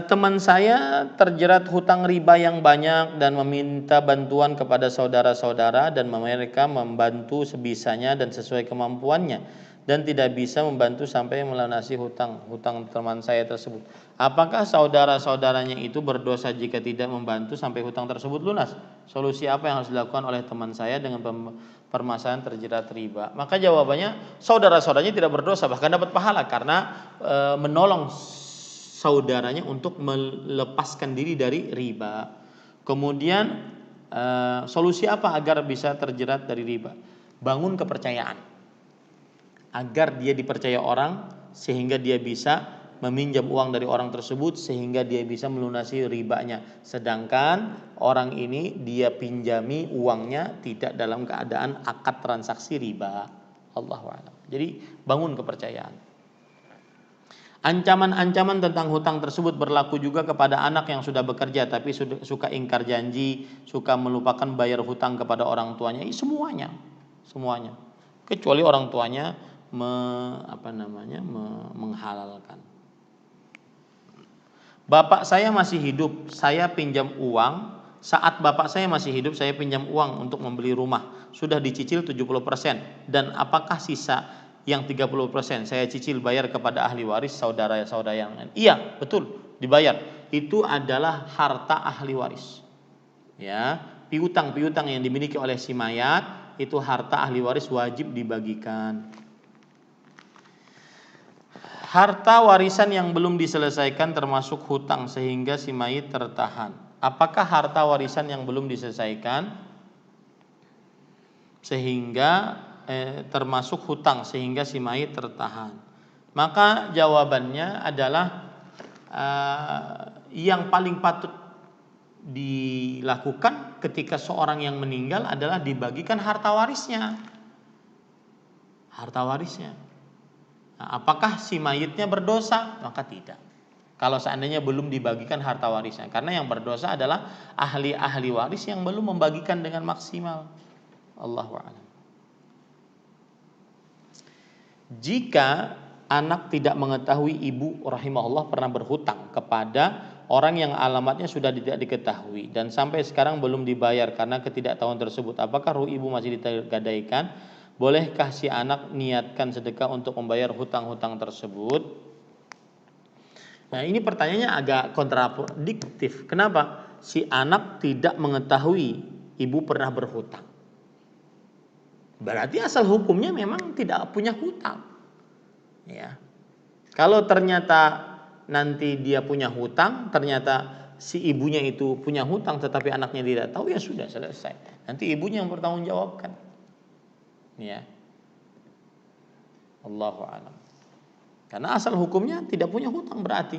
Teman saya terjerat hutang riba yang banyak dan meminta bantuan kepada saudara-saudara, dan mereka membantu sebisanya dan sesuai kemampuannya, dan tidak bisa membantu sampai melunasi hutang teman saya tersebut. Apakah saudara-saudaranya itu berdosa jika tidak membantu sampai hutang tersebut lunas? Solusi apa yang harus dilakukan oleh teman saya dengan permasalahan terjerat riba? Maka jawabannya, saudara-saudaranya tidak berdosa, bahkan dapat pahala karena menolong saudaranya untuk melepaskan diri dari riba. Kemudian solusi apa agar bisa terjerat dari riba? Bangun kepercayaan, agar dia dipercaya orang sehingga dia bisa meminjam uang dari orang tersebut sehingga dia bisa melunasi ribanya. Sedangkan orang ini dia pinjami uangnya tidak dalam keadaan akad transaksi riba. Allahu a'lam. Jadi bangun kepercayaan. Ancaman-ancaman tentang hutang tersebut berlaku juga kepada anak yang sudah bekerja tapi suka ingkar janji, suka melupakan bayar hutang kepada orang tuanya. Semuanya. Kecuali orang tuanya menghalalkan. Bapak saya masih hidup, saya pinjam uang. Saat bapak saya masih hidup, saya pinjam uang untuk membeli rumah. Sudah dicicil 70%, dan apakah sisa yang 30% saya cicil bayar kepada ahli waris saudara-saudara yang lain? Iya, betul, dibayar. Itu adalah harta ahli waris. Ya, piutang yang dimiliki oleh si mayat itu harta ahli waris, wajib dibagikan. Harta warisan yang belum diselesaikan termasuk hutang sehingga si mayit tertahan. Apakah harta warisan yang belum diselesaikan sehingga termasuk hutang sehingga si mayit tertahan? Maka jawabannya adalah yang paling patut dilakukan ketika seorang yang meninggal adalah dibagikan harta warisnya. Nah, apakah si mayitnya berdosa? Maka tidak. kalau seandainya belum dibagikan harta warisnya. Karena yang berdosa adalah ahli-ahli waris yang belum membagikan dengan maksimal. Allahu a'lam. Jika anak tidak mengetahui ibu rahimahullah pernah berhutang kepada orang yang alamatnya sudah tidak diketahui dan sampai sekarang belum dibayar karena ketidaktahuan tersebut, apakah ruh ibu masih digadaikan? Bolehkah si anak niatkan sedekah untuk membayar hutang-hutang tersebut? Nah, ini pertanyaannya agak kontradiktif. Kenapa? Si anak tidak mengetahui ibu pernah berhutang. Berarti asal hukumnya memang tidak punya hutang. Ya. Kalau ternyata nanti dia punya hutang, ternyata si ibunya itu punya hutang tetapi anaknya tidak tahu, ya sudah selesai. Nanti ibunya yang bertanggung jawabkan. Ya. Allahu a'lam. Karena asal hukumnya tidak punya hutang berarti.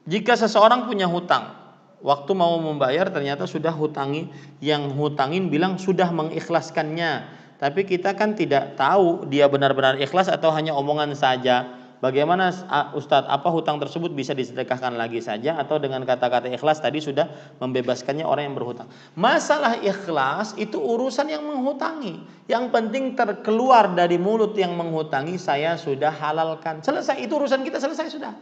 Jika seseorang punya hutang, waktu mau membayar ternyata sudah hutangi, yang hutangin bilang sudah mengikhlaskannya. Tapi kita kan tidak tahu dia benar-benar ikhlas atau hanya omongan saja. Bagaimana Ustadz, apa hutang tersebut bisa disedekahkan lagi saja atau dengan kata-kata ikhlas tadi sudah membebaskannya orang yang berhutang. Masalah ikhlas itu urusan yang menghutangi. Yang penting terkeluar dari mulut yang menghutangi, saya sudah halalkan. Selesai, itu urusan kita, selesai sudah.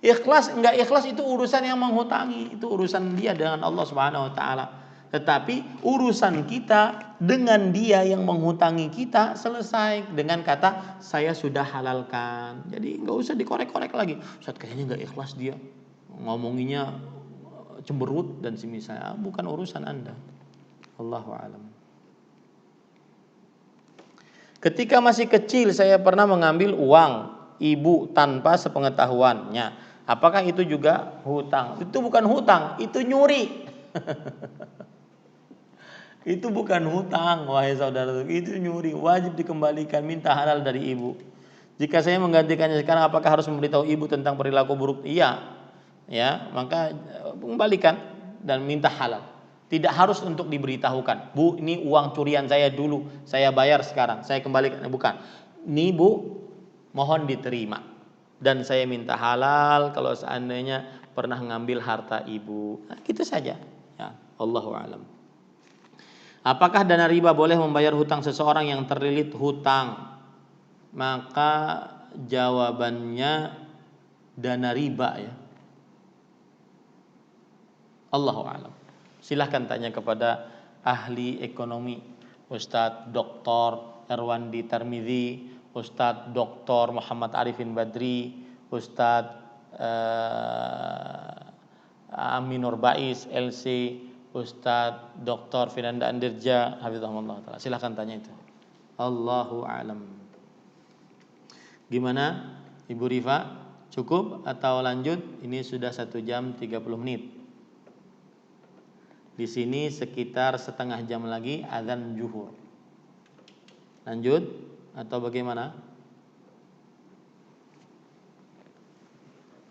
Ikhlas enggak ikhlas itu urusan yang menghutangi, itu urusan dia dengan Allah Subhanahu wa taala. Tetapi urusan kita dengan dia yang menghutangi kita selesai dengan kata saya sudah halalkan. Jadi nggak usah dikorek-korek lagi. Ustaz, kayaknya nggak ikhlas dia, ngomonginya cemberut dan semisal. Bukan urusan Anda. Allahu a'lam. Ketika masih kecil saya pernah mengambil uang ibu tanpa sepengetahuannya. Apakah itu juga hutang? Itu bukan hutang, itu nyuri. Itu bukan hutang, wahai saudara, itu nyuri, wajib dikembalikan, minta halal dari ibu. Jika saya menggantikannya sekarang, apakah harus memberitahu ibu tentang perilaku buruk? Iya, ya, maka kembalikan dan minta halal. Tidak harus untuk diberitahukan, Bu, ini uang curian saya dulu, saya bayar sekarang, saya kembalikan. Bukan, ini Bu, mohon diterima dan saya minta halal kalau seandainya pernah ngambil harta ibu. Nah, gitu saja. Ya, Allahu a'lam. Apakah dana riba boleh membayar hutang seseorang yang terlilit hutang? Maka jawabannya dana riba, ya. Allahu a'lam. Silahkan tanya kepada ahli ekonomi, Ustadz Dr. Erwandi Tarmizi, Ustadz Dr. Muhammad Arifin Badri, Ustadz Aminur Bais LC, Ustadz Dr. Firanda Andirja, hafizahullah taala. Silahkan tanya itu. Allahu a'lam. Gimana Ibu Rifa? Cukup atau lanjut? Ini sudah 1 jam 30 menit. Di sini sekitar setengah jam lagi azan zuhur. Lanjut atau bagaimana?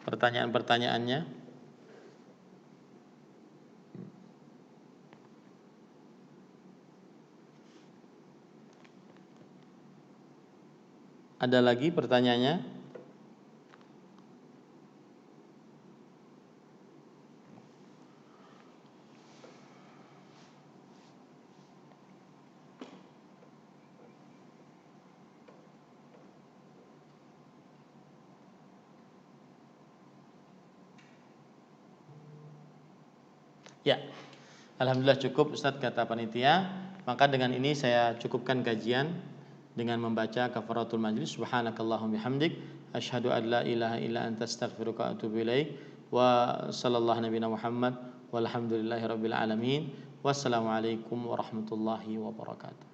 Pertanyaan-pertanyaannya? Ada lagi pertanyaannya? Ya, alhamdulillah cukup Ustadz, kata panitia. Maka dengan ini saya cukupkan kajian dengan membaca kafaratul majlis. Subhanakallahumma bihamdik, asyhadu an la ilaha illa anta astaghfiruka wa atubu ilaik. Wa sallallahu nabiyana Muhammad walhamdulillahirabbil alamin. Wassalamualaikum warahmatullahi wabarakatuh.